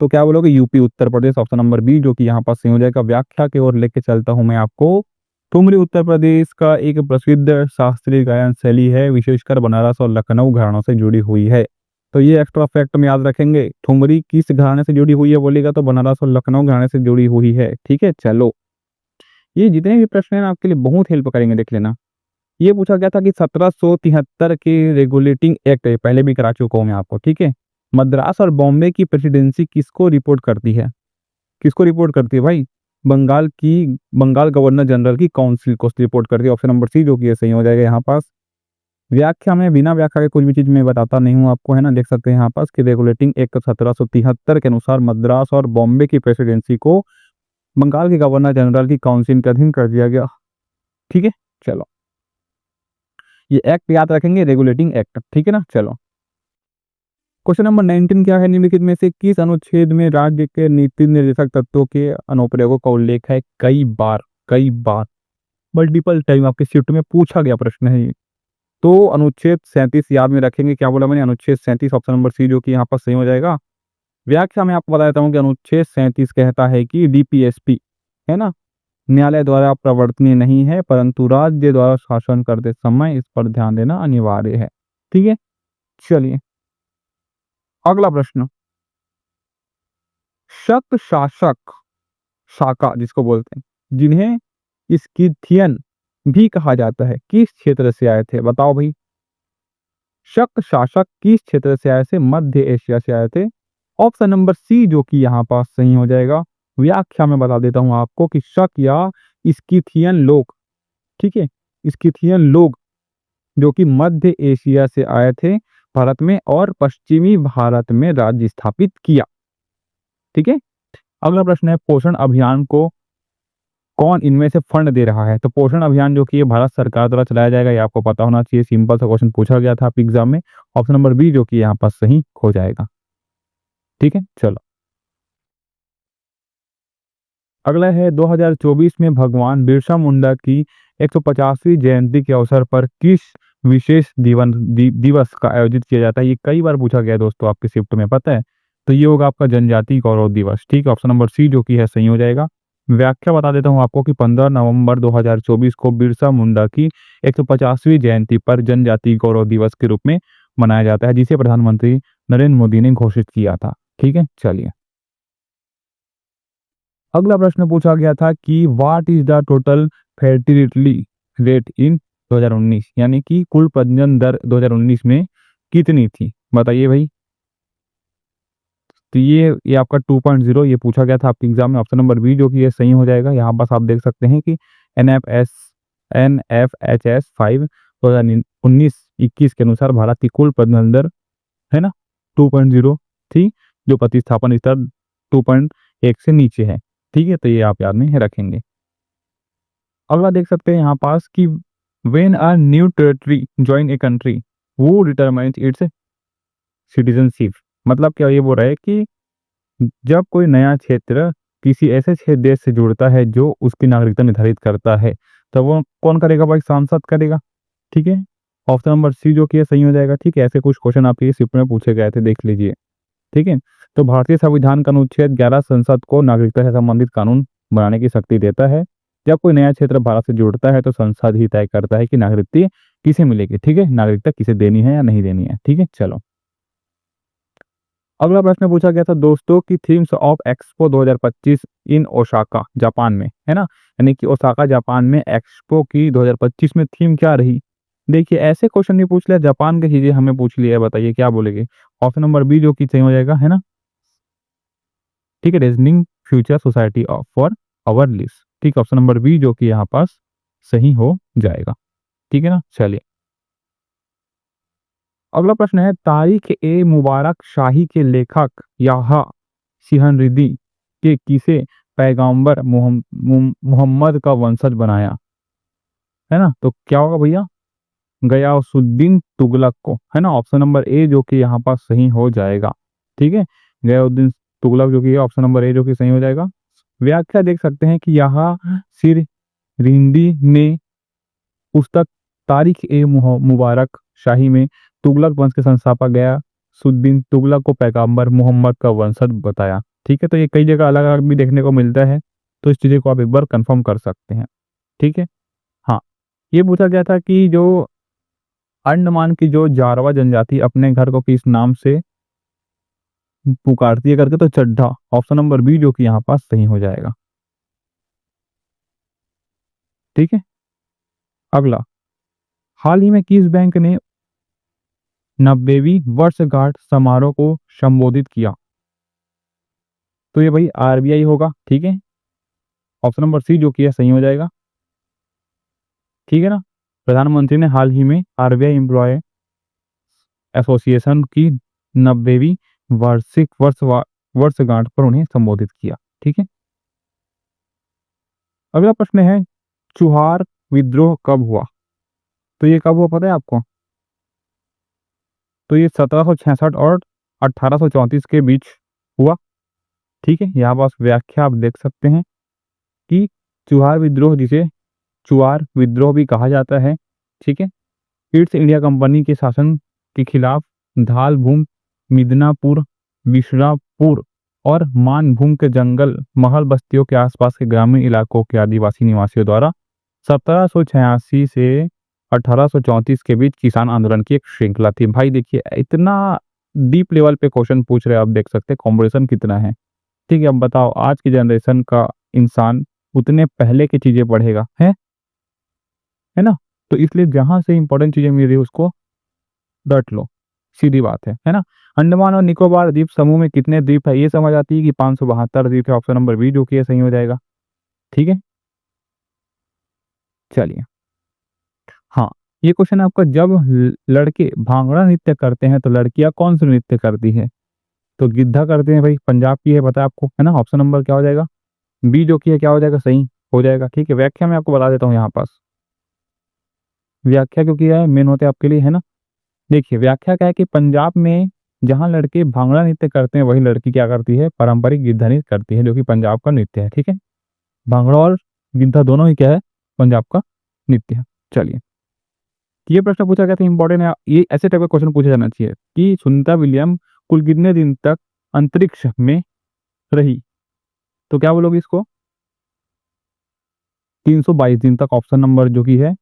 तो क्या बोलोगे? UP, Uttar Pradesh. Option number B जो कि यहाँ पास सही हो जाएगा। व्याख्या की ओर लेके चलता हूं मैं आपको। ठुमरी उत्तर प्रदेश का एक प्रसिद्ध शास्त्रीय गायन शैली है, विशेषकर बनारस और लखनऊ घरानों से जुड़ी हुई है। तो ये एक्स्ट्रा फैक्ट में याद रखेंगे। ठुमरी किस घराने से जुड़ी हुई है बोलेगा तो बनारस और लखनऊ घराने से जुड़ी हुई है। ठीक है, चलो। ये जितने भी प्रश्न है ना आपके लिए बहुत हेल्प करेंगे, देख लेना। ये पूछा गया था कि 1773 के रेगुलेटिंग एक्ट, पहले भी करा चुका हूं मैं आपको। ठीक है, मद्रास और बॉम्बे की प्रेसिडेंसी किसको रिपोर्ट करती है? किसको रिपोर्ट करती है भाई? बंगाल गवर्नर जनरल की काउंसिल को रिपोर्ट करती है। ऑप्शन नंबर सी जो कि सही हो जाएगा यहाँ पास। व्याख्या में बिना व्याख्या के कुछ भी चीज मैं बताता नहीं हूँ आपको, है ना। देख सकते हैं यहाँ पास कि रेगुलेटिंग एक्ट 1773 के अनुसार मद्रास और बॉम्बे की प्रेसिडेंसी को बंगाल के गवर्नर जनरल की काउंसिल के अधीन कर दिया गया। ठीक है, चलो। ये एक्ट याद रखेंगे, रेगुलेटिंग एक्ट। ठीक है ना, चलो। क्वेश्चन नंबर 19 क्या है? निम्नलिखित में से किस अनुच्छेद में राज्य के नीति निर्देशक तत्वों के अनुप्रयोगों का उल्लेख है? कई बार मल्टीपल टाइम आपके शिफ्ट में पूछा गया प्रश्न है ये। तो अनुच्छेद 37 याद में रखेंगे। क्या बोला मैंने? अनुच्छेद 37, ऑप्शन नंबर सी जो कि यहाँ पर सही हो जाएगा। व्याख्या में आपको बता देता हूँ कि अनुच्छेद 37 कहता है कि डीपीएसपी, है ना, न्यायालय द्वारा प्रवर्तनीय नहीं है, परंतु राज्य द्वारा शासन करते समय इस पर ध्यान देना अनिवार्य है। ठीक है, चलिए अगला प्रश्न, शक शासक शाका जिसको बोलते हैं, जिन्हें स्किथियन भी कहा जाता है, किस क्षेत्र से आए थे? बताओ भाई। शक शासक किस क्षेत्र से आए थे? मध्य एशिया से आए थे। ऑप्शन नंबर सी जो कि यहाँ पास सही हो जाएगा। व्याख्या में बता देता हूं आपको कि शक या स्किथियन लोग, ठीक है, स्किथियन लोग जो कि मध्य एशिया से आए थे भारत में और पश्चिमी भारत में राज्य स्थापित किया। ठीक है, अगला प्रश्न है, पोषण अभियान को कौन इनमें से फंड दे रहा है? तो पोषण अभियान जो कि ये भारत सरकार द्वारा चलाया जाएगा, ये आपको पता होना चाहिए। सिंपल सा क्वेश्चन पूछा गया था आप एग्जाम में। ऑप्शन नंबर बी जो कि यहाँ पर सही हो जाएगा। ठीक है, चलो अगला है, 2024 में भगवान बिरसा मुंडा की 150वीं जयंती के अवसर पर किस विशेष दिवस का आयोजित किया जाता है? ये कई बार पूछा गया है दोस्तों आपके शिफ्ट में, पता है। तो ये होगा आपका जनजाति गौरव दिवस। ठीक है, ऑप्शन नंबर सी जो कि है सही हो जाएगा। व्याख्या बता देता हूँ आपको कि 15 नवंबर 2024 को बिरसा मुंडा की 150वीं जयंती पर जनजाति गौरव दिवस के रूप में मनाया जाता है, जिसे प्रधानमंत्री नरेंद्र मोदी ने घोषित किया था। ठीक है, चलिए अगला प्रश्न पूछा गया था कि what is the total fertility rate in 2019, यानी कि कुल प्रजनन दर 2019 में कितनी थी? बताइए भाई। तो ये आपका 2.0 ये पूछा गया था आपके एग्जाम में। ऑप्शन नंबर बी जो कि ये सही हो जाएगा। यहाँ पास आप देख सकते हैं कि NFHS 5 2019-21 के अनुसार भारत की कुल प्रजनन दर, है ना, 2.0 थी, जो प्रतिस्थापन स्तर 2.1 से नीचे है। ठीक है, तो ये आप याद में रखेंगे। अगला देख सकते हैं यहाँ पास कि when a new territory join a country वो डिटरमाइंस इट्स सिटीजनशिप। मतलब क्या ये बोल रहा है कि जब कोई नया क्षेत्र किसी ऐसे देश से जुड़ता है जो उसकी नागरिकता निर्धारित करता है, तो वो कौन करेगा भाई? सांसद करेगा। ठीक है, ऑप्शन नंबर सी जो कि है सही हो जाएगा। ठीक है, ऐसे कुछ क्वेश्चन आपके शिफ्ट में पूछे गए थे, देख लीजिए। ठीक है, तो भारतीय संविधान का अनुच्छेद 11 संसद को नागरिकता से संबंधित कानून बनाने की शक्ति देता है। जब कोई नया क्षेत्र भारत से जुड़ता है तो संसद ही तय करता है कि नागरिकता किसे मिलेगी। ठीक है, नागरिकता किसे देनी है या नहीं देनी है। ठीक है, चलो अगला प्रश्न पूछा गया था दोस्तों कि themes of expo 2025 in Osaka Japan में, है ना, यानी कि ओसाका जापान में एक्सपो की 2025 में थीम क्या रही। देखिए ऐसे क्वेश्चन नहीं पूछ लिया, जापान की चीजें हमें पूछ लिया है, बताइए क्या बोलेंगे। ऑप्शन नंबर बी जो कि सही हो जाएगा, है ना। ठीक है, reasoning future society of for our list. ठीक है, ऑप्शन नंबर बी जो कि यहाँ पास सही हो जाएगा। ठीक है ना, चलिए अगला प्रश्न है तारीख ए मुबारक शाही के लेखक याहा सिहनरिदी के किसे पैगंबर मोहम्मद का वंशज बनाया, है ना। तो क्या होगा भैया, गयासुद्दीन तुगलक को, है ना। ऑप्शन नंबर ए जो कि यहाँ पास सही हो जाएगा। ठीक है, गयासुद्दीन तुगलक जो कि ऑप्शन नंबर ए जो कि सही हो जाएगा। व्याख्या देख सकते हैं कि यहाँ सिर रिंदी ने पुस्तक तारीख ए मुबारक शाही में तुगलक वंश के संस्थापक गयासुद्दीन तुगलक को पैगंबर मोहम्मद का वंशज बताया। ठीक है, तो ये कई जगह अलग अलग भी देखने को मिलता है, तो इस चीज़ को आप एक बार कंफर्म कर सकते हैं। ठीक है, हाँ, ये पूछा गया था कि जो अंडमान की जो जारवा जनजाति अपने घर को किस नाम से पुकारती है करके, तो चड्ढा। ऑप्शन नंबर बी जो कि यहाँ पास सही हो जाएगा। ठीक है, अगला, हाल ही में किस बैंक ने 90वीं वर्षगांठ समारोह को संबोधित किया। तो ये भाई आरबीआई होगा। ठीक है, ऑप्शन नंबर सी जो कि है सही हो जाएगा। ठीक है ना, प्रधानमंत्री ने हाल ही में आरबीआई एम्प्लॉय एसोसिएशन की 90वीं वार्षिक वर्षगांठ पर उन्हें संबोधित किया। ठीक है, अगला प्रश्न है चुहार विद्रोह कब हुआ। तो ये कब हुआ पता है आपको। तो ये 1766 और 1834 के बीच हुआ। ठीक है, यहाँ पास व्याख्या आप देख सकते हैं कि चुहार विद्रोह, जिसे चुआर विद्रोह भी कहा जाता है। ठीक है, ईस्ट इंडिया कंपनी के शासन के खिलाफ धालभूम, मिदनापुर, बिशरापुर और मानभूम के जंगल महल बस्तियों के आसपास के ग्रामीण इलाकों के आदिवासी निवासियों द्वारा 1786 से 1834 के बीच किसान आंदोलन की एक श्रृंखला थी। भाई देखिए इतना डीप लेवल पे क्वेश्चन पूछ रहे हैं, आप देख सकते हैं कॉम्पिटिशन कितना है। ठीक है, अब बताओ आज की जनरेशन का इंसान उतने पहले की चीजें पढ़ेगा, है ना। तो इसलिए जहां से इंपॉर्टेंट चीजें मिल रही है उसको रट लो, सीधी बात है ना। अंडमान और निकोबार द्वीप समूह में कितने द्वीप है, ये समझ आती है कि 572 द्वीप है। ऑप्शन नंबर बी जो कि है सही हो जाएगा। ठीक है, चलिए हाँ, ये क्वेश्चन आपका, जब लड़के भांगड़ा नृत्य करते हैं तो लड़कियां कौन सा नृत्य करती है। तो गिद्धा करते हैं भाई, पंजाब की है, पता है आपको, है ना। ऑप्शन नंबर क्या हो जाएगा, बी जो कि है क्या हो जाएगा, सही हो जाएगा। ठीक है, व्याख्या में आपको बता देता हूँ यहाँ पास, व्याख्या क्योंकि है मेन होते हैं आपके लिए, है ना। देखिए व्याख्या क्या है कि पंजाब में जहाँ लड़के भांगड़ा नृत्य करते हैं वही लड़की क्या करती है, पारंपरिक गिद्धा नृत्य करती है, जो कि पंजाब का नृत्य है। ठीक है, भांगड़ा और गिद्धा दोनों ही क्या है, पंजाब का नृत्य है। चलिए, ये प्रश्न पूछा गया था, इंपॉर्टेंट है, ये ऐसे टाइप का क्वेश्चन पूछा जाना चाहिए कि सुनीता विलियम कुल कितने दिन तक अंतरिक्ष में रही। तो क्या बोलोगे इसको, 322 दिन तक। ऑप्शन नंबर जो कि है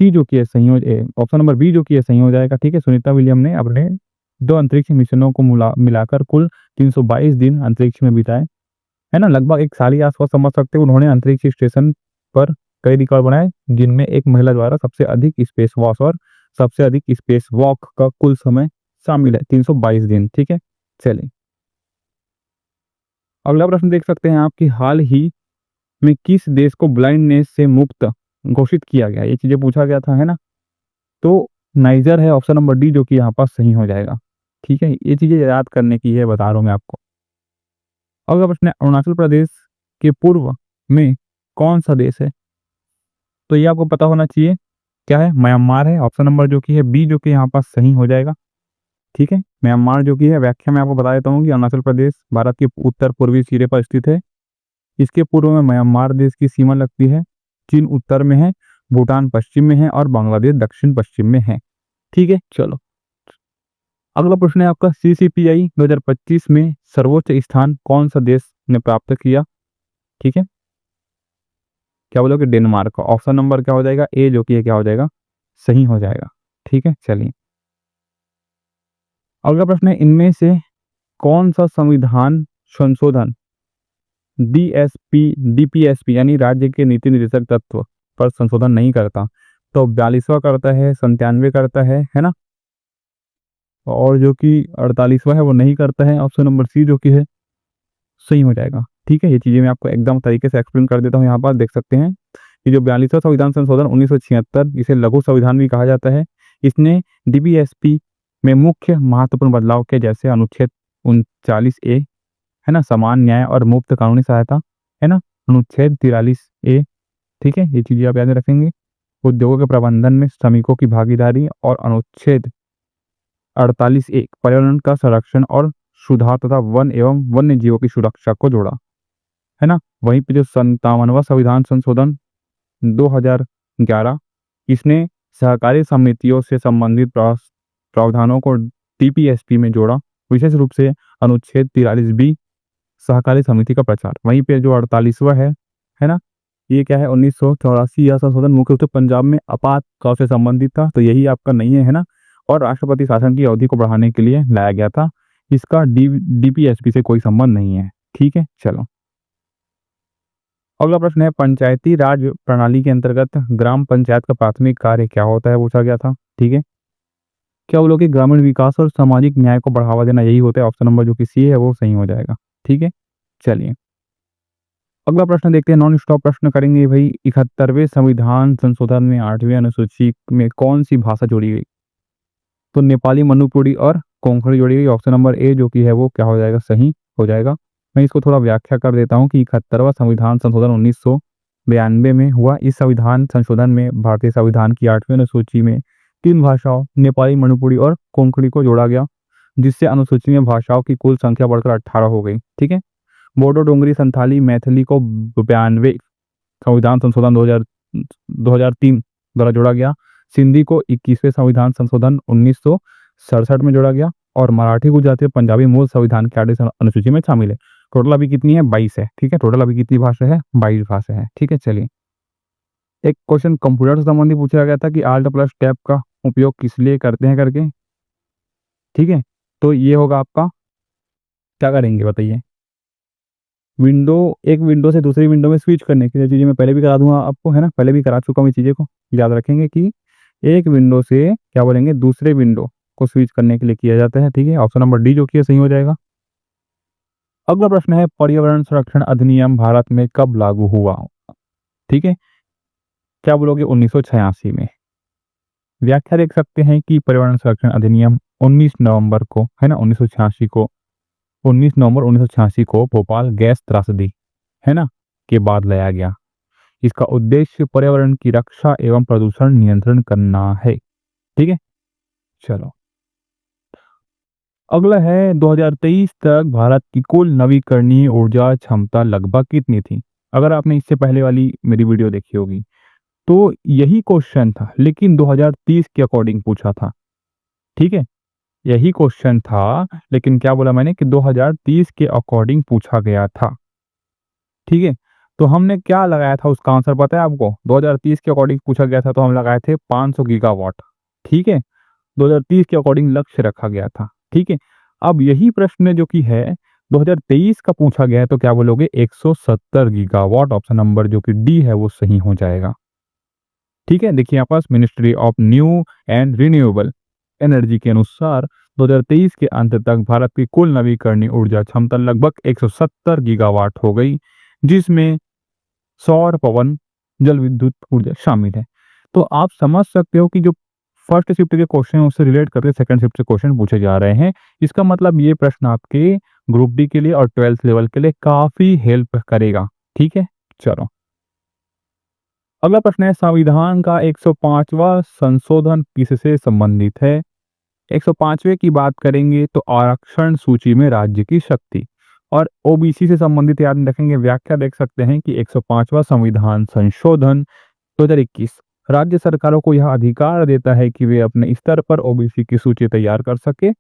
सी जो कि है सही हो, ऑप्शन नंबर बी जो कि है सही हो जाएगा। ठीक है, सुनीता विलियम ने अपने 2 अंतरिक्ष मिशनों को मिलाकर कुल 322 दिन अंतरिक्ष में बिताए, है ना। लगभग एक साल ही आसपास समझ सकते हो। उन्होंने अंतरिक्ष स्टेशन पर कई रिकॉर्ड बनाए, जिनमें एक महिला द्वारा सबसे अधिक स्पेस वॉक और सबसे अधिक स्पेस वॉक का कुल समय शामिल है, 322 दिन। ठीक है, चलिए अगला प्रश्न देख सकते हैं आप कि हाल ही में किस देश को ब्लाइंडनेस से मुक्त घोषित किया गया, ये चीजें पूछा गया था, है ना। तो नाइजर है, ऑप्शन नंबर डी जो कि यहाँ पास सही हो जाएगा। ठीक है, ये चीजें याद करने की है, बता रहा हूँ मैं आपको। अगला प्रश्न है अरुणाचल प्रदेश के पूर्व में कौन सा देश है। तो ये आपको पता होना चाहिए, क्या है, म्यांमार है। ऑप्शन नंबर जो कि है बी जो कि यहाँ पास सही हो जाएगा। ठीक है, म्यांमार जो कि है, व्याख्या में आपको बता देता हूँ कि अरुणाचल प्रदेश भारत के उत्तर पूर्वी सिरे पर स्थित है। इसके पूर्व में म्यांमार देश की सीमा लगती है, चीन उत्तर में है, भूटान पश्चिम में है और बांग्लादेश दक्षिण पश्चिम में है। ठीक है, चलो अगला प्रश्न है आपका, CCPI 2025 में सर्वोच्च स्थान कौन सा देश ने प्राप्त किया? ठीक है, क्या बोलोगे? डेनमार्क। ऑप्शन नंबर क्या हो जाएगा? ए, जो कि क्या हो जाएगा? सही हो जाएगा। ठीक है, चलिए अगला प्रश्न है, इनमें से कौन सा संविधान संशोधन DPSP यानी राज्य के नीति निर्देशक तत्व पर संशोधन नहीं करता? तो 42वां करता है, 97 करता है ना, और जो कि 48वां है वो नहीं करता है। ऑप्शन नंबर सी जो कि है सही हो जाएगा। ठीक है, ये चीजें मैं आपको एकदम तरीके से एक्सप्लेन कर देता हूँ। यहाँ पर देख सकते हैं कि जो 42वां संविधान संशोधन 1976, इसे लघु संविधान भी कहा जाता है। इसने DPSP में मुख्य महत्वपूर्ण बदलाव के, जैसे अनुच्छेद 39A है ना, समान न्याय और मुफ्त कानूनी सहायता है ना, अनुच्छेद 43A, ठीक है, ये चीजें आप याद रखेंगे। उद्योगों के प्रबंधन में श्रमिकों की भागीदारी और अनुच्छेद 48A पर्यावरण का संरक्षण और सुधार तथा वन एवं वन्य जीवों की सुरक्षा को जोड़ा है ना। वहीं पे जो 57वां संविधान संशोधन 2011, इसने सहकारी समितियों से संबंधित प्रावधानों को DPSP में जोड़ा, विशेष रूप से अनुच्छेद 43B सहकारी समिति का प्रचार। वहीं पे जो 48वां है ना, ये क्या है? 1984 यह संशोधन मुख्य रूप से पंजाब में आपातकाल से संबंधित था, तो यही आपका नहीं है ना, और राष्ट्रपति शासन की अवधि को बढ़ाने के लिए लाया गया था। इसका DPSP से कोई संबंध नहीं है। ठीक है, चलो अगला प्रश्न है, पंचायती राज प्रणाली के अंतर्गत ग्राम पंचायत का प्राथमिक कार्य क्या होता है? पूछा गया था। ठीक है, क्या वो लोग कि ग्रामीण विकास और सामाजिक न्याय को बढ़ावा देना, यही होता है। ऑप्शन नंबर जो कि सी है वो सही हो जाएगा। ठीक है, चलिए अगला प्रश्न देखते हैं, नॉन स्टॉप प्रश्न करेंगे भाई। 71वें संविधान संशोधन में 8वीं अनुसूची में कौन सी भाषा जोड़ी गई? तो नेपाली, मणिपुरी और कोंकणी जोड़ी गई। ऑप्शन नंबर ए जो कि है वो क्या हो जाएगा? सही हो जाएगा। मैं इसको थोड़ा व्याख्या कर देता हूँ कि 71वां संविधान संशोधन 1992 में हुआ। इस संविधान संशोधन में भारतीय संविधान की 8वीं अनुसूची में 3 भाषाओं नेपाली, मणिपुरी और कोंकणी को जोड़ा गया, जिससे अनुसूची में भाषाओं की कुल संख्या बढ़कर 18 हो गई। ठीक है, बोडो, डोंगरी, संथाली, मैथिली को 92 संविधान संशोधन 2003 द्वारा जोड़ा गया। सिंधी को 21वें संविधान संशोधन 1967 में जोड़ा गया, और मराठी, गुजराती और पंजाबी मूल संविधान के 8वीं अनुसूची में शामिल है। टोटल अभी कितनी है? 22 है। ठीक है, टोटल अभी कितनी भाषा है? 22 भाषा है। ठीक है, चलिए एक क्वेश्चन कंप्यूटर से संबंधित पूछा गया था कि Alt प्लस टैब का उपयोग किस लिए करते हैं करके। ठीक है, तो ये होगा आपका, क्या करेंगे बताइए? एक विंडो से दूसरी विंडो में स्विच करने के लिए। चीज़ें मैं पहले भी करा दूंगा आपको, है ना, पहले भी करा चुका हूँ। चीज़ें को याद रखेंगे कि एक विंडो से क्या बोलेंगे? दूसरे विंडो को स्विच करने के लिए किया जाता है। ठीक है, ऑप्शन नंबर डी जो कि सही हो जाएगा। अगला प्रश्न है, पर्यावरण संरक्षण अधिनियम भारत में कब लागू हुआ? ठीक है, क्या बोलोगे? 1986 में। व्याख्या देख सकते हैं कि पर्यावरण संरक्षण अधिनियम 19 नवंबर को, है ना, 1986 को 19 नवंबर 1986 को भोपाल गैस त्रासदी, है ना, के बाद लाया गया। इसका उद्देश्य पर्यावरण की रक्षा एवं प्रदूषण नियंत्रण करना है। ठीक है, चलो अगला है, 2023 तक भारत की कुल नवीकरणीय ऊर्जा क्षमता लगभग कितनी थी? अगर आपने इससे पहले वाली मेरी वीडियो देखी होगी तो यही क्वेश्चन था, लेकिन 2030 के अकॉर्डिंग पूछा था। ठीक है, यही क्वेश्चन था, लेकिन क्या बोला मैंने कि 2030 के अकॉर्डिंग पूछा गया था। ठीक है, तो हमने क्या लगाया था उसका आंसर पता है आपको? 2030 के अकॉर्डिंग पूछा गया था तो हम लगाए थे 500 गीगावाट। ठीक है, 2030 के अकॉर्डिंग लक्ष्य रखा गया था। ठीक है, अब यही प्रश्न जो कि है 2023 का पूछा गया है, तो क्या बोलोगे? 170 गीगावाट। ऑप्शन नंबर जो कि डी है वो सही हो जाएगा। ठीक है, देखिए यहाँ पास ministry of new and renewable energy के अनुसार 2023 के अंत तक भारत की कुल नवीकरणीय ऊर्जा क्षमता लगभग 170 गीगावाट हो गई, जिसमें सौर, पवन, जल विद्युत ऊर्जा शामिल है। तो आप समझ सकते हो कि जो फर्स्ट शिफ्ट के क्वेश्चन है उससे रिलेट करके सेकंड शिफ्ट से क्वेश्चन पूछे जा रहे हैं। इसका मतलब ये प्रश्न आपके ग्रुप डी के लिए और 12th लेवल के लिए काफी हेल्प करेगा। ठीक है, चलो अगला प्रश्न है, संविधान का 105वां संशोधन किससे संबंधित है? 105वें की बात करेंगे तो आरक्षण सूची में राज्य की शक्ति, और ओबीसी से संबंधित याद रखेंगे। व्याख्या देख सकते हैं कि 105वां संविधान संशोधन 2021 राज्य सरकारों को यह अधिकार देता है कि वे अपने स्तर पर ओबीसी की सूची तैयार कर सके।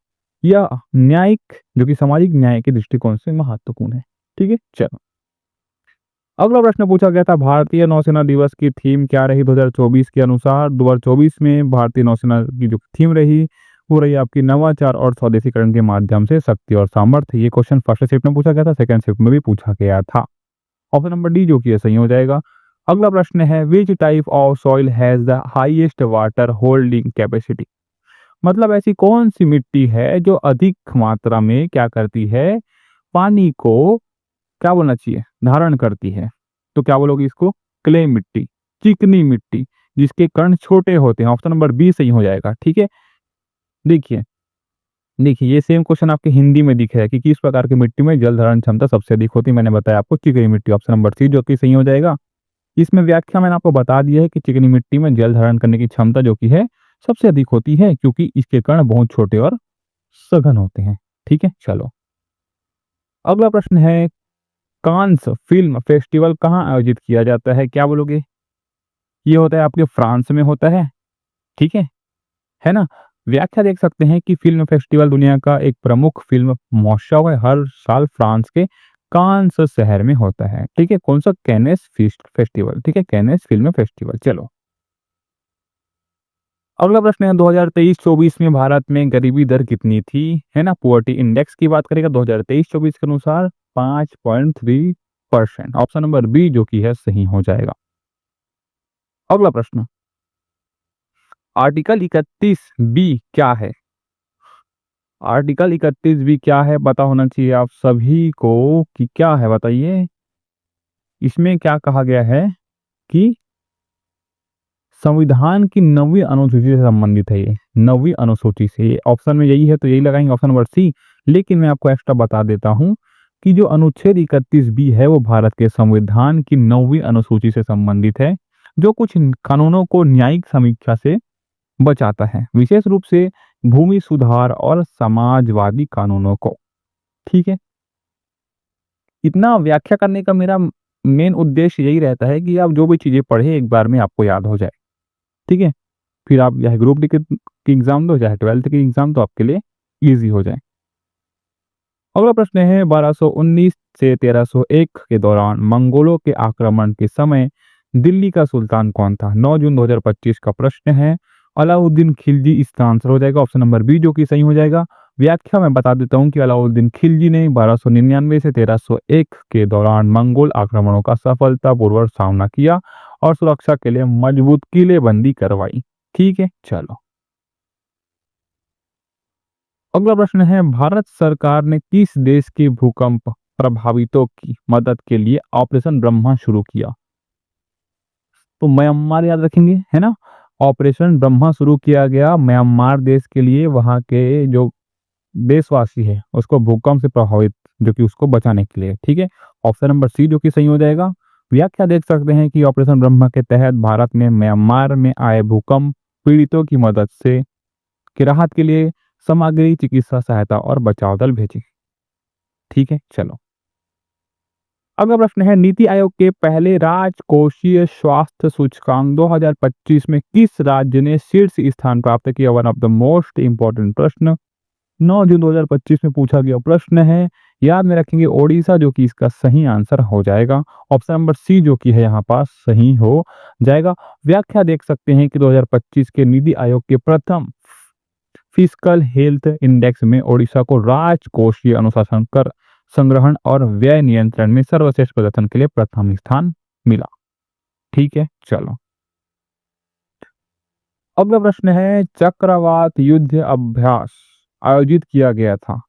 यह न्यायिक जो कि सामाजिक न्याय के दृष्टिकोण से महत्वपूर्ण है। ठीक है, चलो अगला प्रश्न पूछा गया था भारतीय नौसेना दिवस की थीम क्या रही 2024 के अनुसार। 2024 में भारतीय नौसेना की जो थीम रही वो रही आपकी नवाचार और स्वदेशीकरण के माध्यम से शक्ति और सामर्थ्य। ये क्वेश्चन फर्स्ट शिफ्ट में पूछा गया था, सेकंड शिफ्ट में भी पूछा गया था। ऑप्शन नंबर डी जो कि ये सही हो जाएगा। अगला प्रश्न है which type of soil has the highest water holding capacity. मतलब ऐसी कौन सी मिट्टी है जो अधिक मात्रा में क्या करती है, पानी को क्या बोलना चाहिए, धारण करती है। तो क्या बोलोगे इसको, क्ले मिट्टी, चिकनी मिट्टी जिसके कण छोटे होते हैं। ऑप्शन नंबर बी सही हो जाएगा। ठीक है, देखिए देखिए ये सेम क्वेश्चन आपके हिंदी में दिख रहा है कि किस प्रकार की मिट्टी में जल धारण क्षमता सबसे अधिक होती है। मैंने बताया आपको चिकनी मिट्टी, ऑप्शन नंबर सी जो कि सही हो जाएगा। इसमें व्याख्या मैंने आपको बता दिया है कि चिकनी मिट्टी में जल धारण करने की क्षमता जो कि है सबसे अधिक होती है क्योंकि इसके कण बहुत छोटे और सघन होते हैं। ठीक है, चलो अगला प्रश्न है कांस फिल्म फेस्टिवल कहाँ आयोजित किया जाता है। क्या बोलोगे, ये होता है आपके फ्रांस में होता है। ठीक है ना। व्याख्या देख सकते हैं कि फिल्म फेस्टिवल दुनिया का एक प्रमुख फिल्म महोत्सव है, हर साल फ्रांस के कांस शहर में होता है। ठीक है, कौन सा, कैनेस फेस्टिवल। ठीक है, कैनेस फिल्म फेस्टिवल। चलो अगला प्रश्न है 2023-24 में भारत में गरीबी दर कितनी थी, है ना। पुअर्टी इंडेक्स की बात करेगा 2023-24 के अनुसार 5.3%। ऑप्शन नंबर बी जो कि है सही हो जाएगा। अगला प्रश्न आर्टिकल 31 बी क्या है। आर्टिकल 31 बी क्या है पता होना चाहिए आप सभी को कि क्या है, बताइए। इसमें क्या कहा गया है कि संविधान की 9वीं अनुसूची से संबंधित है। ये 9वीं अनुसूची से, ये ऑप्शन में यही है तो यही लगाएंगे, ऑप्शन नंबर सी। लेकिन मैं आपको एक्स्ट्रा बता देता हूं कि जो अनुच्छेद 31 बी है वो भारत के संविधान की 9वीं अनुसूची से संबंधित है जो कुछ कानूनों को न्यायिक समीक्षा से बचाता है, विशेष रूप से भूमि सुधार और समाजवादी कानूनों को। ठीक है, इतना व्याख्या करने का मेरा मेन उद्देश्य यही रहता है कि आप जो भी चीजें पढ़े एक बार में आपको याद हो जाए। ठीक है, फिर आप चाहे ग्रुप डी की एग्जाम दो चाहे 12th की एग्जाम दो, आपके लिए इजी हो जाए। अगला प्रश्न है 1219 से 1301 के दौरान मंगोलों के आक्रमण के समय दिल्ली का सुल्तान कौन था। 9 जून 2025 का प्रश्न है। अलाउद्दीन खिलजी इसका आंसर हो जाएगा, ऑप्शन नंबर बी जो कि सही हो जाएगा। व्याख्या मैं बता देता हूं कि अलाउद्दीन खिलजी ने 1299 से 1301 के दौरान मंगोल आक्रमणों का सफलतापूर्वक सामना किया और सुरक्षा के लिए मजबूत किलेबंदी करवाई। ठीक है, चलो अगला प्रश्न है भारत सरकार ने किस देश के भूकंप प्रभावितों की मदद के लिए ऑपरेशन ब्रह्मा शुरू किया। तो म्यांमार याद रखेंगे, है ना। ऑपरेशन ब्रह्मा शुरू किया गया म्यांमार देश के लिए, वहां के जो देशवासी है उसको भूकंप से प्रभावित जो कि उसको बचाने के लिए। ठीक है, ऑप्शन नंबर सी जो कि सही हो जाएगा। व्याख्या देख सकते हैं कि ऑपरेशन ब्रह्मा के तहत भारत ने म्यांमार में आए भूकंप पीड़ितों की मदद से की राहत के लिए सामग्री, चिकित्सा सहायता और बचाव दल भेजे। ठीक है, चलो अगला प्रश्न है नीति आयोग के पहले राजकोषीय स्वास्थ्य सूचकांक 2025 में किस राज्य ने शीर्ष स्थान प्राप्त किया। One of the most important प्रश्न 9 जून 2025 में पूछा गया प्रश्न है। याद में रखेंगे ओडिशा जो कि इसका सही आंसर हो जाएगा। ऑप्शन नंबर सी जो कि है यहाँ पास सही हो जाएगा। व्याख्या देख सकते हैं कि 2025 के नीति आयोग के प्रथम फिस्कल हेल्थ इंडेक्स में ओडिशा को राजकोषीय अनुशासन कर संग्रहण और व्यय नियंत्रण में सर्वश्रेष्ठ प्रदर्शन के लिए प्रथम स्थान मिला। ठीक है, चलो अगला प्रश्न है चक्रवात युद्ध अभ्यास आयोजित किया गया था,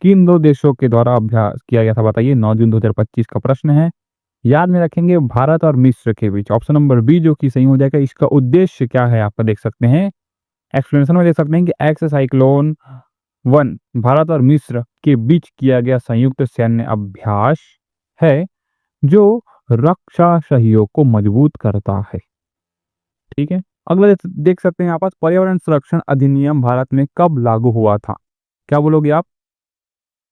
किन दो देशों के द्वारा अभ्यास किया गया था, बताइए। 9 जून 2025 का प्रश्न है। याद में रखेंगे भारत और मिस्र के बीच, ऑप्शन नंबर बी जो कि सही हो जाएगा। इसका उद्देश्य क्या है आपका देख सकते हैं, एक्सप्लेनेशन में देख सकते हैं कि एक्स साइक्लोन 1 भारत और मिस्र के बीच किया गया संयुक्त सैन्य अभ्यास है जो रक्षा सहयोग को मजबूत करता है। ठीक है, अगला देख सकते हैं यहाँ पास पर्यावरण संरक्षण अधिनियम भारत में कब लागू हुआ था। क्या बोलोगे आप,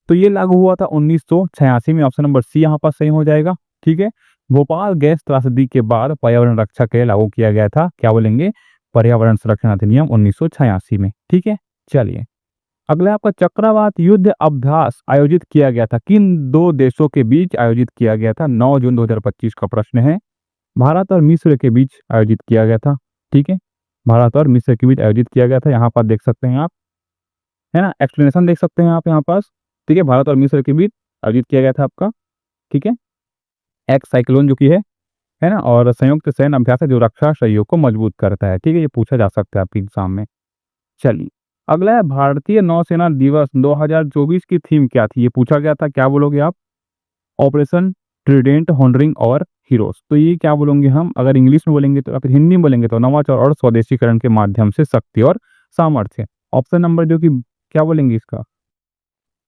तो ये लागू हुआ था 1986 में, ऑप्शन नंबर सी यहाँ पास सही हो जाएगा। ठीक है, भोपाल गैस त्रासदी के बाद पर्यावरण रक्षा के लिए लागू किया गया था, क्या बोलेंगे, पर्यावरण संरक्षण अधिनियम 1986 में। ठीक है, चलिए अगला आपका चक्रवात युद्ध अभ्यास आयोजित किया गया था, किन दो देशों के बीच आयोजित किया गया था? 9 जून 2025 का प्रश्न है। भारत और मिस्र के बीच आयोजित किया गया था। ठीक है, भारत और मिस्र के बीच आयोजित किया गया था, यहाँ पर देख सकते हैं आप, है ना, एक्सप्लेनेशन देख सकते हैं आप यहाँ पास। ठीक है, भारत और मिस्र के बीच आयोजित किया गया था आपका। ठीक है, एक्स साइक्लोन जो कि है ना, और संयुक्त सैन्य अभ्यास है जो रक्षा सहयोग को मजबूत करता है। ठीक है, ये पूछा जा सकता है आपके एग्जाम में। चलिए अगला है भारतीय नौसेना दिवस 2024 की थीम क्या थी? ये पूछा गया था, क्या बोलोगे आप? ऑपरेशन ट्रिडेंट, हॉनरिंग और हीरोज। तो ये क्या बोलेंगे हम? अगर इंग्लिश में बोलेंगे तो या फिर हिंदी में बोलेंगे तो नवाचार और स्वदेशीकरण के माध्यम से शक्ति और सामर्थ्य। ऑप्शन नंबर जो कि क्या बोलेंगे इसका,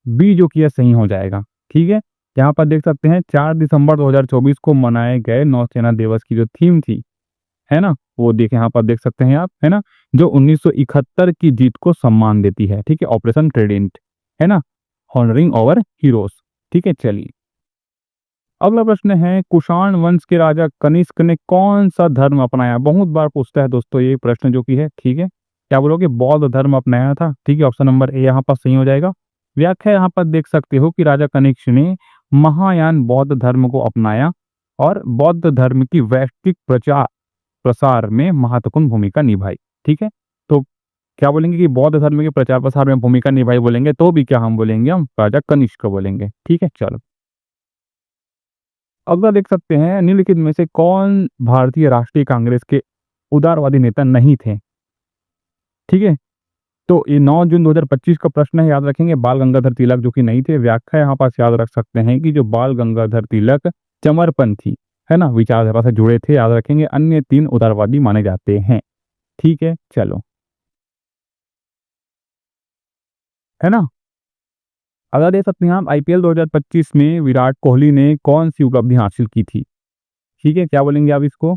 बी जो कि है सही हो जाएगा। ठीक है, यहाँ पर देख सकते हैं 4 दिसंबर 2024 को मनाए गए नौसेना दिवस की जो थीम थी, है ना, वो देखें यहाँ पर देख सकते हैं आप, है ना, जो 1971 की जीत को सम्मान देती है। ठीक है, ऑपरेशन ट्रिडेंट, है ना, हॉनरिंग ओवर हीरोज। ठीक है, चलिए अगला प्रश्न है, कुषाण वंश के राजा कनिष्क ने कौन सा धर्म अपनाया? बहुत बार पूछता है दोस्तों ये प्रश्न जो कि है। ठीक है, क्या बोलोगे? बौद्ध धर्म अपनाया था। ठीक है, ऑप्शन नंबर ए यहाँ पर सही हो जाएगा। व्याख्या यहाँ पर देख सकते हो कि राजा कनिष्क ने महायान बौद्ध धर्म को अपनाया और बौद्ध धर्म की वैश्विक प्रचार प्रसार में महत्वपूर्ण भूमिका निभाई। ठीक है, तो क्या बोलेंगे कि बौद्ध धर्म के प्रचार प्रसार में भूमिका निभाई बोलेंगे तो भी क्या हम बोलेंगे, हम राजा कनिष्क बोलेंगे। ठीक है, चलो अगला देख सकते हैं, निम्नलिखित में से कौन भारतीय राष्ट्रीय कांग्रेस के उदारवादी नेता नहीं थे? ठीक है, तो ये 9 जून 2025 का प्रश्न है, याद रखेंगे। बाल गंगाधर तिलक जो कि नहीं थे। व्याख्या यहाँ पास याद रख सकते हैं कि जो बाल गंगाधर तिलक चमरपंथी, है ना, विचारधारा से जुड़े थे, याद रखेंगे। अन्य 3 उदारवादी माने जाते हैं। ठीक है, चलो, है ना, अगला देख सकते हैं आप, आईपीएल 2025 में विराट कोहली ने कौन सी उपलब्धि हासिल की थी? ठीक है, क्या बोलेंगे आप इसको?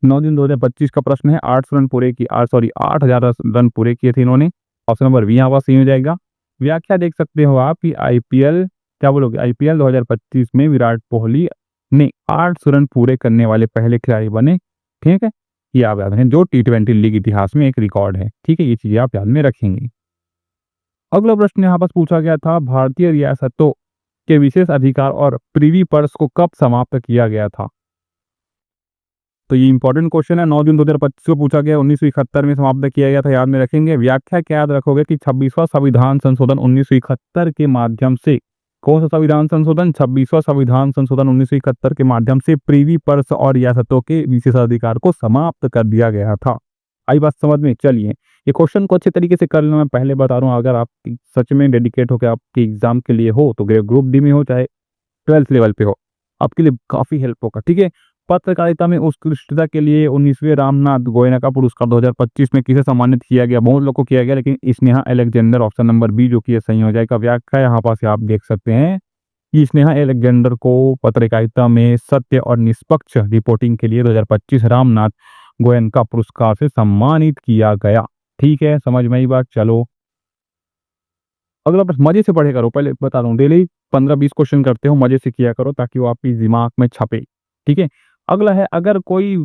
9 जून 2025 का प्रश्न है। 800 रन पूरे की 8,000 रन पूरे किए थे इन्होंने। ऑप्शन नंबर बी यहाँ पर सही हो जाएगा। व्याख्या देख सकते हो आप कि आईपीएल, क्या बोलोगे, आईपीएल 2025 में विराट कोहली ने 800 रन पूरे करने वाले पहले खिलाड़ी बने। ठीक है, ये आप याद रखें, जो टी20 लीग इतिहास में एक रिकॉर्ड है। ठीक है, ये चीजें आप याद में रखेंगे। अगला प्रश्न यहाँ पर पूछा गया था, भारतीय रियासतों के विशेष अधिकार और प्रीवी पर्स को कब समाप्त किया गया था? तो ये इंपॉर्टेंट क्वेश्चन है। 9 जून 2025 को पूछा गया, 1971 में समाप्त किया गया था, याद में रखेंगे। व्याख्या क्या याद रखोगे कि 26वां संविधान संशोधन 1971 के माध्यम से, कौन सा संविधान संशोधन? 26वां संविधान संशोधन 1971 के माध्यम से प्रीवी पर्स और रियासतों के विशेषाधिकार को समाप्त कर दिया गया था। आई बात समझ में? चलिए ये क्वेश्चन को अच्छे तरीके से कर लेना। मैं पहले बता रहा हूँ, अगर आप सच में डेडिकेट होकर आपके एग्जाम के लिए हो, तो ग्रुप डी में हो चाहे 12th लेवल पे हो, आपके लिए काफी हेल्प होगा। ठीक है, पत्रकारिता में उत्कृष्टता के लिए 19वें रामनाथ गोयना का पुरस्कार 2025 में किसे सम्मानित किया गया? बहुत लोग को किया गया, लेकिन Sneha Alexander, option number B जो कि सही हो जाएगा। व्याख्या यहाँ पास आप देख सकते हैं कि स्नेहा अलेक्जेंडर को पत्रकारिता में सत्य और निष्पक्ष रिपोर्टिंग के लिए 2025 रामनाथ गोयनका पुरस्कार से सम्मानित किया गया। ठीक है, समझ में आई बात? चलो अगला प्रश्न, मजे से पढ़े करो, पहले बता रहा हूँ, डेली 15-20 क्वेश्चन करते हो, मजे से किया करो ताकि वो आपके दिमाग में छपे। ठीक है, अगला है, अगर कोई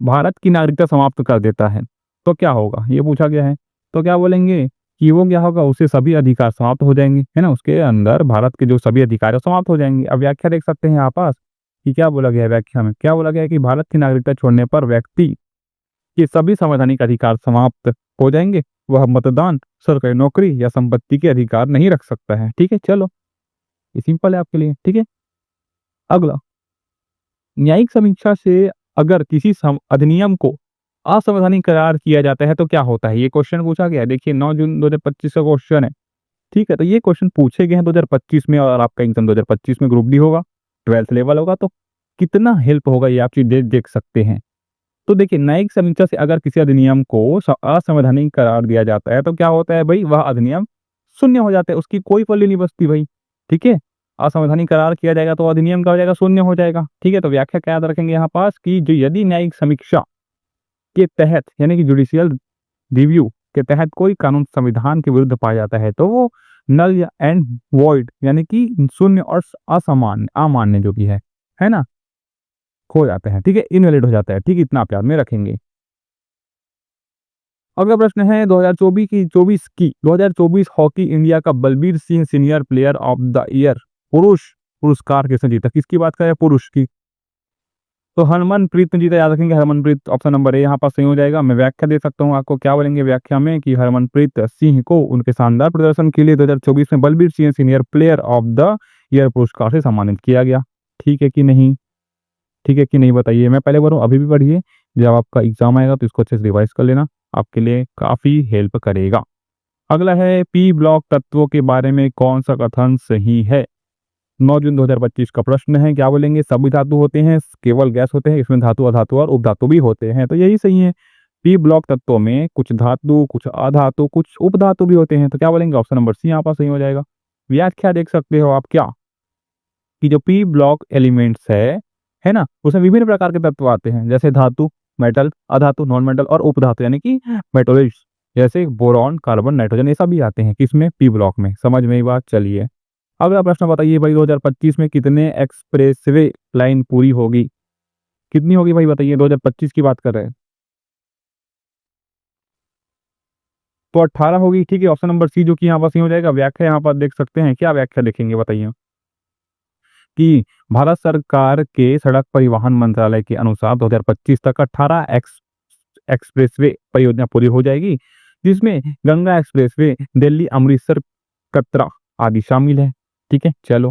भारत की नागरिकता समाप्त कर देता है तो क्या होगा? ये पूछा गया है। तो क्या बोलेंगे कि वो क्या होगा, उसे सभी अधिकार समाप्त हो जाएंगे, है ना, उसके अंदर भारत के जो सभी अधिकार है समाप्त हो जाएंगे। अब व्याख्या देख सकते हैं आप पास कि क्या बोला गया है। व्याख्या में क्या बोला गया है कि भारत की नागरिकता छोड़ने पर व्यक्ति के सभी संवैधानिक अधिकार समाप्त हो जाएंगे। वह मतदान, सरकारी नौकरी या संपत्ति के अधिकार नहीं रख सकता है। ठीक है, चलो ये सिंपल है आपके लिए। ठीक है, अगला, न्यायिक समीक्षा से अगर किसी अधिनियम को असंवैधानिक करार किया जाता है तो क्या होता है? ये क्वेश्चन पूछा गया है। देखिए 9 जून 2025 का क्वेश्चन है। ठीक है, तो ये क्वेश्चन पूछे गए हैं 2025 में, और आपका एग्जाम 2025 में ग्रुप डी होगा, 12th लेवल होगा, तो कितना हेल्प होगा ये आप चीज देख सकते हैं। तो देखिए, न्यायिक समीक्षा से अगर किसी अधिनियम को असंवैधानिक करार दिया जाता है तो क्या होता है भाई, वह अधिनियम शून्य हो जाता है, उसकी कोई वैल्यू नहीं बचती भाई। ठीक है, असंवैधानिक करार किया जाएगा तो अधिनियम का हो जाएगा, शून्य हो जाएगा। ठीक है, तो व्याख्या क्या याद रखेंगे यहाँ पास कि जो यदि न्यायिक समीक्षा के तहत, यानी कि जुडिशियल रिव्यू के तहत कोई कानून संविधान के विरुद्ध पाया जाता है तो वो नल या एंड वॉइड, यानी कि शून्य और असामान्य, अमान्य जो भी है ना, खो जाते हैं, ठीक है, इनवैलिड हो जाता है, ठीक, इतना आप याद में रखेंगे। अगला प्रश्न है 2024 हॉकी इंडिया का Balbir Singh senior player of the year पुरुष पुरस्कार किसने जीता? किसकी बात करें, पुरुष की? तो हरमनप्रीत ने जीता, याद रखेंगे हरमनप्रीत, ऑप्शन नंबर ए यहाँ पर सही हो जाएगा। मैं व्याख्या दे सकता हूँ आपको, क्या बोलेंगे व्याख्या में कि हरमनप्रीत सिंह को उनके शानदार प्रदर्शन के लिए 2024 में Balbir Singh senior player of the year पुरस्कार से सम्मानित किया गया। ठीक है कि नहीं? ठीक है कि नहीं बताइए। मैं पहले बोलूँ अभी भी पढ़िए, जब आपका एग्जाम आएगा तो इसको अच्छे से रिवाइज कर लेना, आपके लिए काफी हेल्प करेगा। अगला है पी ब्लॉक तत्वों के बारे में कौन सा कथन सही है? 9 जून 2025 का प्रश्न है, क्या बोलेंगे? सभी धातु होते हैं, केवल गैस होते हैं, इसमें धातु अधातु और उपधातु भी होते हैं, तो यही सही है। पी ब्लॉक तत्वों में कुछ धातु, कुछ अधातु, कुछ उपधातु भी होते हैं, तो क्या बोलेंगे? ऑप्शन नंबर सी यहाँ पर सही हो जाएगा। व्याख्या देख सकते हो आप क्या, कि जो पी ब्लॉक एलिमेंट्स है ना, उसमें विभिन्न प्रकार के तत्व आते हैं, जैसे धातु, मेटल, अधातु, नॉन मेटल और उपधातु यानी कि मेटोलिट्स, जैसे बोरॉन, कार्बन, नाइट्रोजन, ये सभी आते हैं किसमें? पी ब्लॉक में। समझ में ये बात? चलिए अगला प्रश्न बताइए भाई, 2025 में कितने एक्सप्रेसवे लाइन पूरी होगी? कितनी होगी भाई बताइए, 2025 की बात कर रहे हैं तो 18 होगी, ठीक है, ऑप्शन नंबर सी जो कि यहाँ पर सही हो जाएगा। व्याख्या यहाँ पर देख सकते हैं, क्या व्याख्या देखेंगे बताइए? कि भारत सरकार के सड़क परिवहन मंत्रालय के अनुसार 2025 तक 18 एक्सप्रेसवे परियोजना पूरी हो जाएगी, जिसमें गंगा एक्सप्रेसवे, दिल्ली अमृतसर कतरा आदि शामिल है। ठीक है, चलो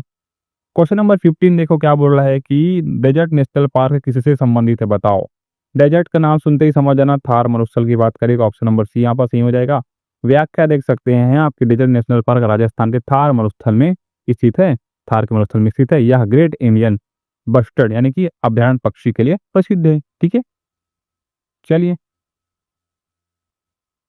क्वेश्चन नंबर 15 देखो क्या बोल रहा है कि डेजर्ट नेशनल पार्क किससे संबंधित है बताओ? डेजर्ट का नाम सुनते ही समझ जाना थार मरुस्थल की बात करेगा, ऑप्शन नंबर सी यहाँ पर सही हो जाएगा। व्याख्या देख सकते हैं आपके, डेजर्ट नेशनल पार्क राजस्थान के थार मरुस्थल में स्थित है, थार के मरुस्थल में स्थित है। यह ग्रेट इंडियन बस्टर्ड यानी कि अभ्यारण्य पक्षी के लिए प्रसिद्ध है। ठीक है, चलिए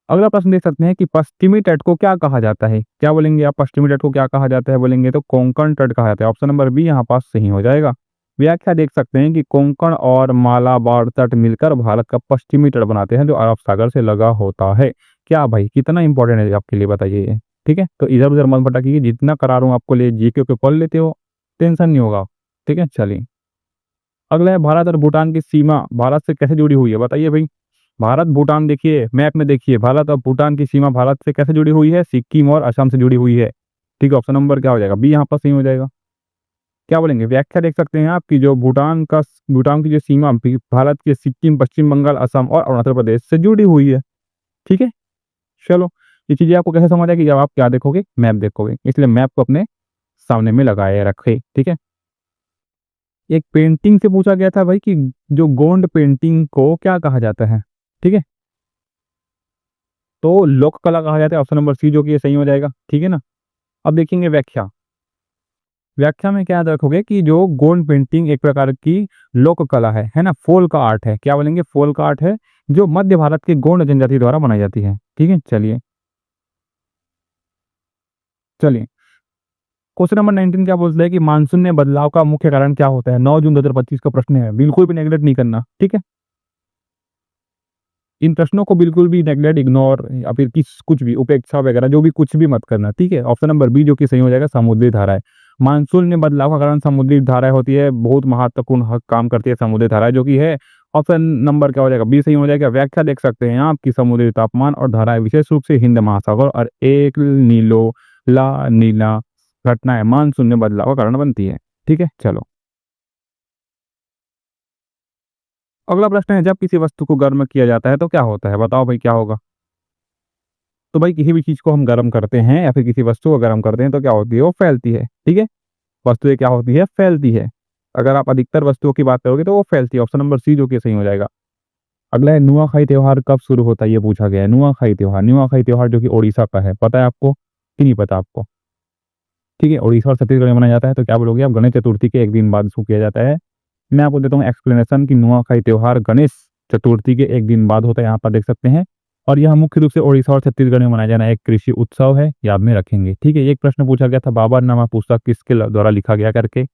अगला प्रश्न देख सकते हैं कि पश्चिमी तट को क्या कहा जाता है? क्या बोलेंगे आप? पश्चिमी तट को क्या कहा जाता है बोलेंगे तो कोंकण तट कहा जाता है, ऑप्शन नंबर बी यहाँ पास सही हो जाएगा। व्याख्या देख सकते हैं कि कोंकण और मालाबार तट मिलकर भारत का पश्चिमी तट बनाते हैं, जो अरब सागर से लगा होता है। क्या भाई, कितना इंपॉर्टेंट है आपके लिए बताइए ये? ठीक है, तो इधर उधर मत भटकिए, जितना करा रहा हूँ आपको लिए जीके के पढ़ लेते हो, टेंशन नहीं होगा। ठीक है, चलिए अगला है भारत और भूटान की सीमा भारत से कैसे जुड़ी हुई है बताइए भाई? भारत भूटान देखिए मैप में, देखिए भारत और भूटान की सीमा भारत से कैसे जुड़ी हुई है? सिक्किम और असम से जुड़ी हुई है। ठीक है, ऑप्शन नंबर क्या हो जाएगा? बी यहाँ पर सही हो जाएगा। क्या बोलेंगे? व्याख्या देख सकते हैं आपकी, जो भूटान की जो सीमा भारत के सिक्किम, पश्चिम बंगाल, असम और अरुणाचल प्रदेश से जुड़ी हुई है। ठीक है, चलो ये चीजें आपको कैसे समझ आएगी? जब आप क्या देखोगे? मैप देखोगे, इसलिए मैप को अपने सामने में लगाए रखे। ठीक है, एक पेंटिंग से पूछा गया था भाई कि जो गोंड पेंटिंग को क्या कहा जाता है? ठीक है, तो लोक कला कहा जाता है, ऑप्शन नंबर सी जो कि ये सही हो जाएगा। ठीक है ना, अब देखेंगे व्याख्या। व्याख्या में क्या याद रखोगे कि जो गोंड पेंटिंग एक प्रकार की लोक कला है ना, फोल का आर्ट है। क्या बोलेंगे? फोल का आर्ट है, जो मध्य भारत के गोंड जनजाति द्वारा बनाई जाती है। ठीक है, चलिए चलिए क्वेश्चन नंबर 19 क्या बोलता है कि मानसून में बदलाव का मुख्य कारण क्या होता है? 9 जून 2025 का प्रश्न है, बिल्कुल भी नेगलेक्ट नहीं करना। ठीक है, इन प्रश्नों को बिल्कुल भी नेगलेक्ट, इग्नोर या फिर किस कुछ भी उपेक्षा वगैरह जो भी कुछ भी मत करना। ठीक है, ऑप्शन नंबर बी जो कि सही हो जाएगा, समुद्री धाराएं। मानसून में बदलाव का कारण समुद्री धाराएं होती है, बहुत महत्वपूर्ण काम करती है समुद्री धाराएं, जो कि है ऑप्शन नंबर क्या हो जाएगा? बी सही हो जाएगा। व्याख्या देख सकते हैं आप कि समुद्री तापमान और धाराएं विशेष रूप से हिंद महासागर और एक नीलो ला नीला घटनाएं मानसून में बदलाव का कारण बनती है। ठीक है, चलो अगला प्रश्न है, जब किसी वस्तु को गर्म किया जाता है तो क्या होता है? बताओ भाई क्या होगा? तो भाई किसी भी चीज को हम गर्म करते हैं या फिर किसी वस्तु को गर्म करते हैं तो क्या होती है? वो फैलती है। ठीक है, वस्तुएं क्या होती है? फैलती है। अगर आप अधिकतर वस्तुओं की बात करोगे तो वो फैलती है, ऑप्शन नंबर सी जो कि सही हो जाएगा। अगला है नुआखाई त्योहार कब शुरू होता है? ये पूछा गया है। नुआखाई त्योहार जो कि ओडिशा का है, पता है आपको कि नहीं पता आपको? ठीक है, उड़ीसा और छत्तीसगढ़ में मनाया जाता है, तो क्या बोलोगे आप? गणेश चतुर्थी के एक दिन बाद इसको किया जाता है। मैं आपको देता हूँ एक्सप्लेनेशन कि नुआखाई त्योहार गणेश चतुर्थी के एक दिन बाद होता है, यहाँ पर देख सकते हैं। और यह मुख्य रूप से ओडिशा और छत्तीसगढ़ में मनाया जाना एक कृषि उत्सव है, याद में रखेंगे। ठीक है, एक प्रश्न पूछा गया था, बाबरनामा पुस्तक किसके द्वारा लिखा गया करके,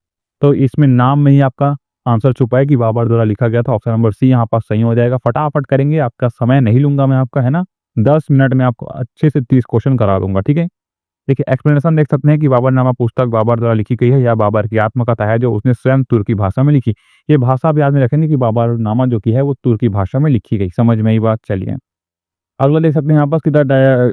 तो इसमें नाम में ही आपका आंसर छुपा है कि बाबर द्वारा लिखा गया था, ऑप्शन नंबर सी यहाँ पास सही हो जाएगा। फटाफट करेंगे, आपका समय नहीं लूंगा मैं आपका, है ना, 10 मिनट में आपको अच्छे से 30 क्वेश्चन करा दूंगा। ठीक है, देखिए एक्सप्लेनेशन देख सकते हैं कि बाबरनामा पुस्तक बाबर द्वारा लिखी गई है या बाबर की आत्मकथा है जो उसने स्वयं तुर्की भाषा में लिखी। ये भाषा भी याद में रखेंगे कि बाबरनामा जो की है वो तुर्की भाषा में लिखी गई। समझ में आई बात? चलिए अगला देख सकते हैं यहाँ पर किधर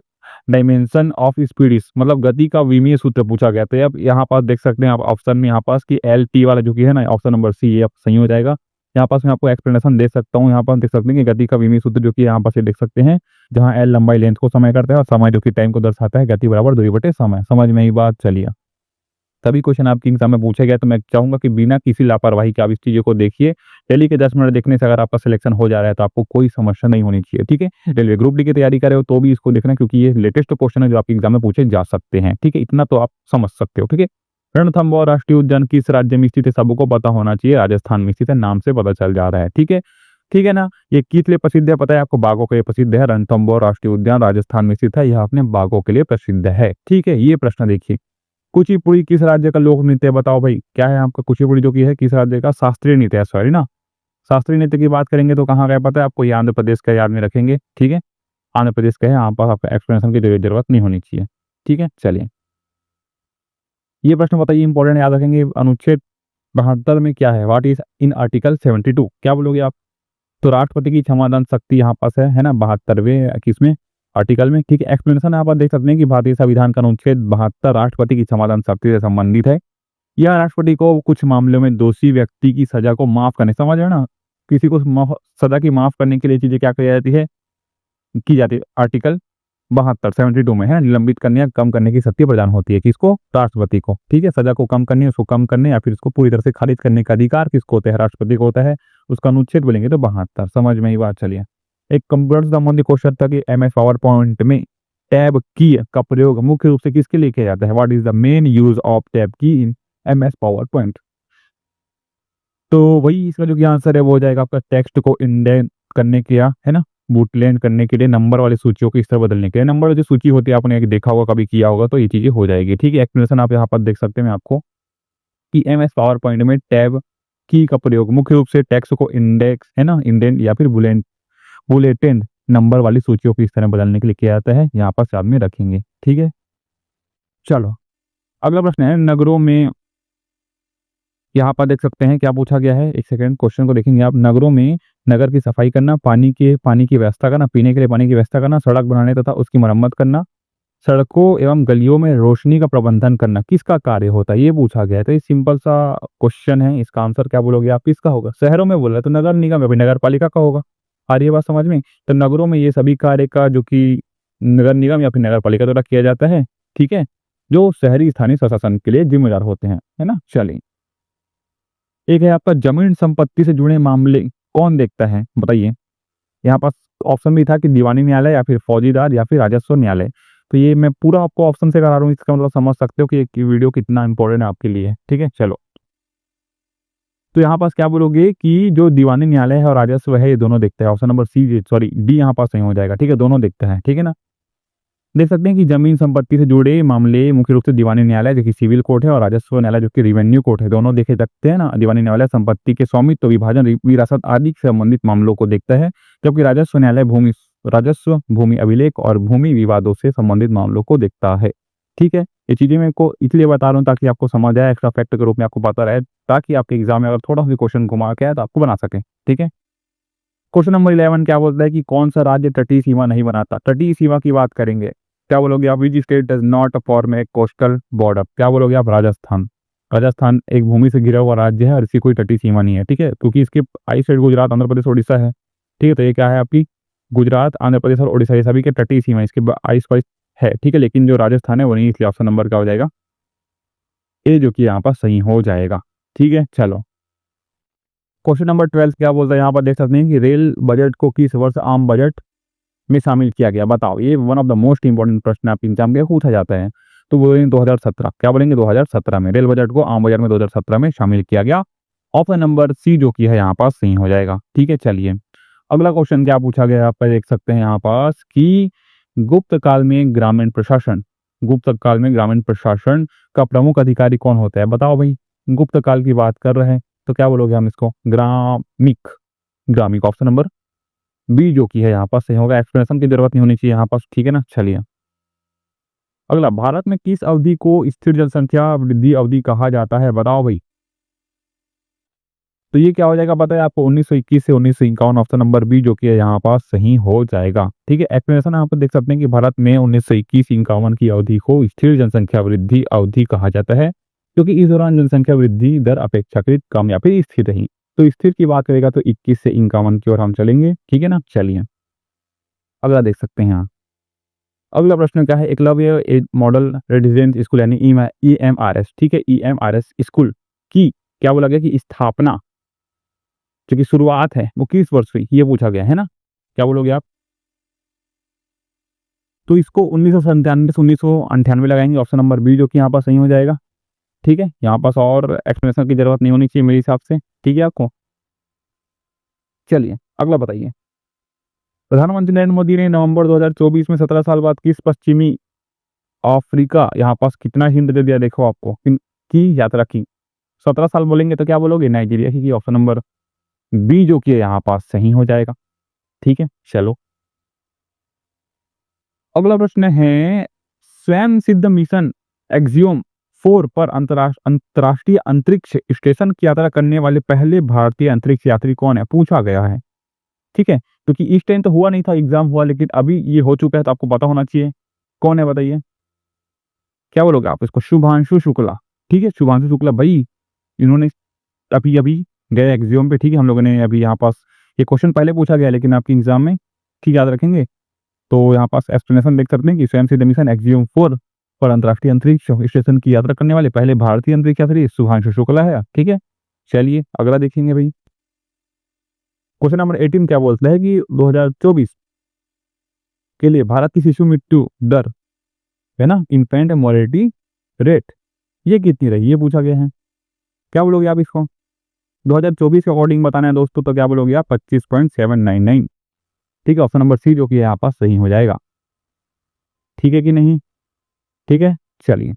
डायमेंशन ऑफ स्पीड मतलब गति का विमीय सूत्र पूछा गया। तो अब यहाँ पास देख सकते हैं आप ऑप्शन में यहाँ पास कि एल टी वाला जो कि है ना ऑप्शन नंबर सी ये सही हो जाएगा। यहाँ पास मैं आपको एक्सप्लेनेशन दे सकता हूँ। यहाँ पर देख सकते हैं कि गति का विमीय सूत्र जो कि यहाँ पास ये देख सकते हैं जहाँ एल लंबाई लेंथ को समय करता है और समय जो कि टाइम को दर्शाता है, गति बराबर दूरी बटे समय। समझ में ही बात? चलिए तभी क्वेश्चन आपके एग्जाम में पूछा गया तो मैं चाहूंगा कि बिना किसी लापरवाही के आप इस चीज़ों को देखिए। डेली के 10 मिनट देखने से अगर आपका सिलेक्शन हो जा रहा है तो आपको कोई समस्या नहीं होनी चाहिए। ठीक है, रेलवे ग्रुप डी की तैयारी कर रहे हो तो भी इसको देखना क्योंकि ये लेटेस्ट क्वेश्चन है जो आपके एग्जाम में पूछे जा सकते हैं। ठीक है, इतना तो आप समझ सकते हो। ठीक है, रणथंबोर राष्ट्रीय उद्यान किस राज्य में स्थित है? सबको पता होना चाहिए, राजस्थान में स्थित है, नाम से पता चल जा रहा है। ठीक है, ठीक है ना। ये किस लिए प्रसिद्ध है पता है आपको? बाघों के लिए प्रसिद्ध है। रणथंबोर राष्ट्रीय उद्यान राजस्थान में स्थित है, यह अपने बाघों के लिए प्रसिद्ध है। ठीक है, ये प्रश्न देखिए कुचिपुड़ी किस राज्य का लोक नृत्य है? बताओ भाई क्या है आपका कुचिपुड़ी जो की है किस राज्य का शास्त्रीय नृत्य है? सॉरी ना, शास्त्रीय नृत्य की बात करेंगे तो कहाँ गए पता है आपको? ये आंध्र प्रदेश का याद में रखेंगे। ठीक है, आंध्र प्रदेश का है, यहाँ पर आपको एक्सप्लेनेशन की जरूरत नहीं होनी चाहिए। ठीक है, चलिए ये प्रश्न बताइए इंपॉर्टेंट याद रखेंगे। अनुच्छेद 72 में क्या है? What is in article 72? क्या बोलोगे आप? तो राष्ट्रपति की क्षमादान शक्ति यहाँ पास है ना 72वें किसमें आर्टिकल में। ठीक है, एक्सप्लेनेशन आप देख सकते हैं कि भारतीय संविधान का अनुच्छेद 72 राष्ट्रपति की क्षमादान शक्ति से संबंधित है। यह राष्ट्रपति को कुछ मामलों में दोषी व्यक्ति की सजा को माफ करने, समझ रहे हो ना, किसी को सजा की माफ करने के लिए चीजें क्या की जाती है आर्टिकल 72 72 में है, निलंबित करने या कम करने की शक्ति प्रदान होती है किसको? राष्ट्रपति को। ठीक है, सजा को कम करने, उसको कम करने या फिर इसको पूरी तरह से खारिज करने का अधिकार किसको होता है? राष्ट्रपति को होता है। उसका अनुच्छेद बोलेंगे तो 72। समझ में ही बात? चलिए एक कंप्यूटर संबंधी क्वेश्चन था कि एमएस पावर पॉइंट में टैब की का प्रयोग मुख्य रूप से किसके लिए किया जाता है? What is the main use of tab की इन एमएस पावर पॉइंट? तो वही इसका जो कि आंसर है वो हो जाएगा आपका टेक्स्ट को इंडेंट करने के है ना, बूटलैंड करने के लिए, नंबर वाली सूचियों की इस तरह बदलने के लिए। नंबर जो सूची होती है आपने एक देखा होगा कभी किया होगा तो ये चीजें हो जाएगी। ठीक है, एक्सप्लेनेशन आप यहाँ पर देख सकते हैं मैं आपको कि एमएस पावर पॉइंट में टैब की का प्रयोग मुख्य रूप से टेक्स्ट को इंडेक्स है ना, इंडेंट या फिर बुलेटेड नंबर वाली सूचियों की इस तरह बदलने के लिए किया जाता है। यहाँ पर याद में रखेंगे। ठीक है, चलो अगला प्रश्न है नगरों में, यहाँ पर देख सकते हैं क्या पूछा गया है। एक सेकंड क्वेश्चन को देखेंगे आप। नगरों में नगर की सफाई करना, पानी की व्यवस्था करना, पीने के लिए पानी की व्यवस्था करना, सड़क बनाने तथा उसकी मरम्मत करना, सड़कों एवं गलियों में रोशनी का प्रबंधन करना किसका कार्य होता है? ये पूछा गया है। तो ये सिंपल सा क्वेश्चन है, इसका आंसर क्या बोलोगे आप? किसका होगा? शहरों में बोल रहे तो नगर निगम या फिर नगर पालिका का होगा। आ रही है बात समझ में? तो नगरों में ये सभी कार्य का जो कि नगर निगम या फिर नगर पालिका द्वारा किया जाता है। ठीक है, जो शहरी स्थानीय प्रशासन के लिए जिम्मेदार होते हैं, है ना। चलिए एक है आपका जमीन संपत्ति से जुड़े मामले कौन देखता है? बताइए। यहाँ पास ऑप्शन भी था कि दीवानी न्यायालय या फिर फौजीदार या फिर राजस्व न्यायालय। तो ये मैं पूरा आपको ऑप्शन से करा रहा हूँ, इसका मतलब समझ सकते हो कि ये वीडियो कितना इंपॉर्टेंट है आपके लिए। ठीक है, चलो तो यहाँ पास क्या बोलोगे कि जो दीवानी न्यायालय है और राजस्व है ये दोनों देखते हैं। Option number C sorry D यहाँ पास सही हो जाएगा। ठीक है, दोनों देखते हैं। ठीक है ना, देख सकते हैं कि जमीन संपत्ति से जुड़े मामले मुख्य रूप से दीवानी न्यायालय जो कि सिविल कोर्ट है और राजस्व न्यायालय जो कि रेवेन्यू कोर्ट है, दोनों देखे सकते हैं ना। दीवानी न्यायालय संपत्ति के स्वामित्व, विभाजन, विरासत आदि से संबंधित मामलों को देखता है, जबकि राजस्व न्यायालय राजस्व, भूमि अभिलेख और भूमि विवादों से संबंधित मामलों को देखता है। ठीक है, ये चीजें मैं को इसलिए बता रहा हूँ ताकि आपको समझ आए, एक्स्ट्रा फैक्ट के रूप में आपको पता रहे, ताकि आपके एग्जाम में अगर थोड़ा भी क्वेश्चन घुमा के आए तो आपको बना सके। ठीक है, क्वेश्चन नंबर 11 क्या बोलता है कि कौन सा राज्य तटीय सीमा नहीं बनाता? तटीय सीमा की बात करेंगे, क्या बोलोगे आप? Which state does not form A coastal border? क्या बोलोगे आप? राजस्थान। राजस्थान एक भूमि से घिरा हुआ राज्य है और इसकी कोई तटीय सीमा नहीं है। ठीक है, क्योंकि इसके आई स्टेट गुजरात, आंध्र प्रदेश, उड़ीसा है। ठीक है, तो ये क्या है आपकी गुजरात, आंध्र प्रदेश और उड़ीसा, ये सभी के तटीय सीमा इसके आई स्पाइस है। ठीक है, लेकिन जो राजस्थान है वो नहीं, इसलिए ऑप्शन नंबर क्या हो जाएगा? ए जो कि यहाँ पर सही हो जाएगा। ठीक है, चलो क्वेश्चन नंबर 12 क्या बोलता है? यहाँ पर देख सकते हैं कि रेल बजट को किस वर्ष आम बजट में शामिल किया गया? बताओ, ये one of the most important प्रश्न आपके एग्जाम के पूछा जाता है। तो बोलेंगे 2017। क्या बोलेंगे? 2017 में रेल बजट को आम बजट में 2017 में शामिल किया गया। ऑप्शन नंबर सी जो कि है यहाँ पास सही हो जाएगा। ठीक है, चलिए अगला क्वेश्चन क्या पूछा गया आप देख सकते हैं यहाँ पास कि गुप्त काल में ग्रामीण प्रशासन, गुप्त काल में ग्रामीण प्रशासन का प्रमुख अधिकारी कौन होता है? बताओ भाई, गुप्त काल की बात कर रहे हैं तो क्या बोलोगे हम इसको? ग्रामिक। ग्रामिक ऑप्शन नंबर बी जो कि है यहाँ पास सही होगा। एक्सप्लेनेशन की जरूरत नहीं होनी चाहिए यहाँ पास। ठीक है ना, चलिए अगला, भारत में किस अवधि को स्थिर जनसंख्या वृद्धि अवधि कहा जाता है, बताओ भाई। तो ये क्या हो जाएगा पता है आपको, 1921 से 1951, ऑप्शन नंबर बी जो कि यहाँ पास सही हो जाएगा। ठीक है, एक्सप्लेनेशन यहाँ पर देख सकते हैं कि भारत में 1921-51 की अवधि को स्थिर जनसंख्या वृद्धि अवधि कहा जाता है, क्योंकि इस दौरान जनसंख्या वृद्धि दर अपेक्षाकृत कम या फिर स्थिर रही। तो स्थिर की बात करेगा तो 21 से 51 की ओर हम चलेंगे। ठीक है ना, चलिए अगला देख सकते हैं यहाँ। अगला प्रश्न क्या है, एकलव्य मॉडल रेजिडेंट स्कूल यानी EMRS, ठीक है, EMRS स्कूल की क्या बोला गया कि स्थापना जो कि शुरुआत है वो किस वर्ष हुई, ये पूछा गया है ना। क्या बोलोगे आप। तो इसको 1997 से 1998 लगाएंगे, ऑप्शन नंबर बी जो कि यहाँ पर सही हो जाएगा। ठीक है, यहाँ पास और एक्सप्लेनेशन की जरूरत नहीं होनी चाहिए मेरे हिसाब से। ठीक है आपको, चलिए अगला बताइए। प्रधानमंत्री नरेंद्र मोदी ने नवंबर 2024 में 17 साल बाद किस पश्चिमी अफ्रीका यहाँ पास कितना हिंट दे दिया, देखो आपको की यात्रा की। 17 साल बोलेंगे तो क्या बोलोगे, नाइजीरिया की, ऑप्शन नंबर बी जो कि यहाँ पास सही हो जाएगा। ठीक है, चलो अगला प्रश्न है, स्वयं सिद्ध मिशन एक्सियोम 4 पर अंतरराष्ट्रीय अंतरिक्ष स्टेशन की यात्रा करने वाले पहले भारतीय अंतरिक्ष यात्री कौन है, पूछा गया है। ठीक है, क्योंकि इस टाइम तो हुआ नहीं था, एग्जाम हुआ, लेकिन अभी ये हो चुका है तो आपको पता होना चाहिए कौन है, बताइए। क्या बोलोगे आप इसको, शुभांशु शुक्ला। ठीक है, शुभांशु शुक्ला भाई, इन्होंने अभी अभी गए एक्सियोम पे। ठीक है, हम लोगों ने अभी यहाँ पास ये क्वेश्चन पहले पूछा गया लेकिन आपके एग्जाम में, ठीक याद रखेंगे। तो यहाँ पास एक्सप्लेनेशन देख सकते हैं कि स्वयं सिद्ध मिशन एक्सियोम 4 पर अंतरराष्ट्रीय अंतरिक्ष स्टेशन की यात्रा करने वाले पहले भारतीय अंतरिक्ष यात्री शुभांशु शुक्ला है। ठीक है, चलिए अगला देखेंगे भाई। क्वेश्चन नंबर 18 क्या बोलता है कि 2024 के लिए भारत की शिशु मृत्यु दर है ना, इन्फेंट मोर्टेलिटी रेट, ये कितनी रही, ये पूछा गया है। क्या बोलोगे आप इसको, 2024 के अकॉर्डिंग बताना है दोस्तों, तो क्या बोलोगे आप, 25.799। ठीक है, ऑप्शन नंबर सी जो कि यहाँ पास सही हो जाएगा। ठीक है कि नहीं, ठीक है, चलिए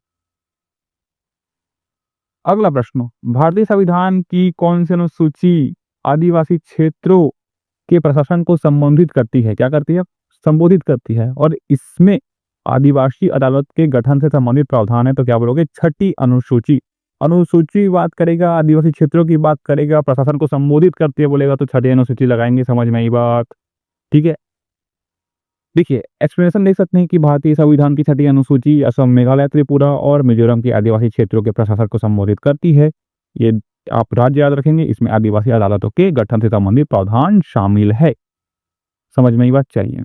अगला प्रश्न, भारतीय संविधान की कौन सी अनुसूची आदिवासी क्षेत्रों के प्रशासन को संबोधित करती है, क्या करती है, संबोधित करती है, और इसमें आदिवासी अदालत के गठन से संबंधित प्रावधान है, तो क्या बोलोगे, छठी अनुसूची। अनुसूची बात करेगा, आदिवासी क्षेत्रों की बात करेगा, प्रशासन को संबोधित करती है बोलेगा तो छठी अनुसूची लगाएंगे, समझ में आई बात। ठीक है, देखिए एक्सप्लेनेशन देख सकते हैं कि भारतीय संविधान की छठी अनुसूची असम, मेघालय, त्रिपुरा और मिजोरम के आदिवासी क्षेत्रों के प्रशासन को संबोधित करती है। ये आप राज्य याद रखेंगे, इसमें आदिवासी अदालतों के गठन से संबंधित प्रावधान शामिल है, समझ में ये बात चाहिए।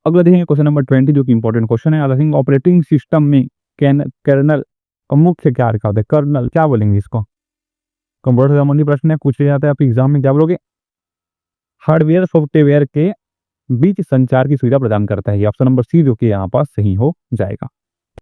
अगला देखेंगे क्वेश्चन नंबर 20 जो कि इंपॉर्टेंट क्वेश्चन है, आई थिंक ऑपरेटिंग सिस्टम में कर्नल का मुख्य क्या रखा होता है, कर्नल क्या बोलेंगे इसको, कंप्यूटर संबंधी प्रश्न है, पूछे जाता है आप एग्जाम में, क्या बोलोगे, हार्डवेयर सॉफ्टवेयर के बीच संचार की सुविधा प्रदान करता है, ऑप्शन नंबर सी जो कि यहाँ पास सही हो जाएगा।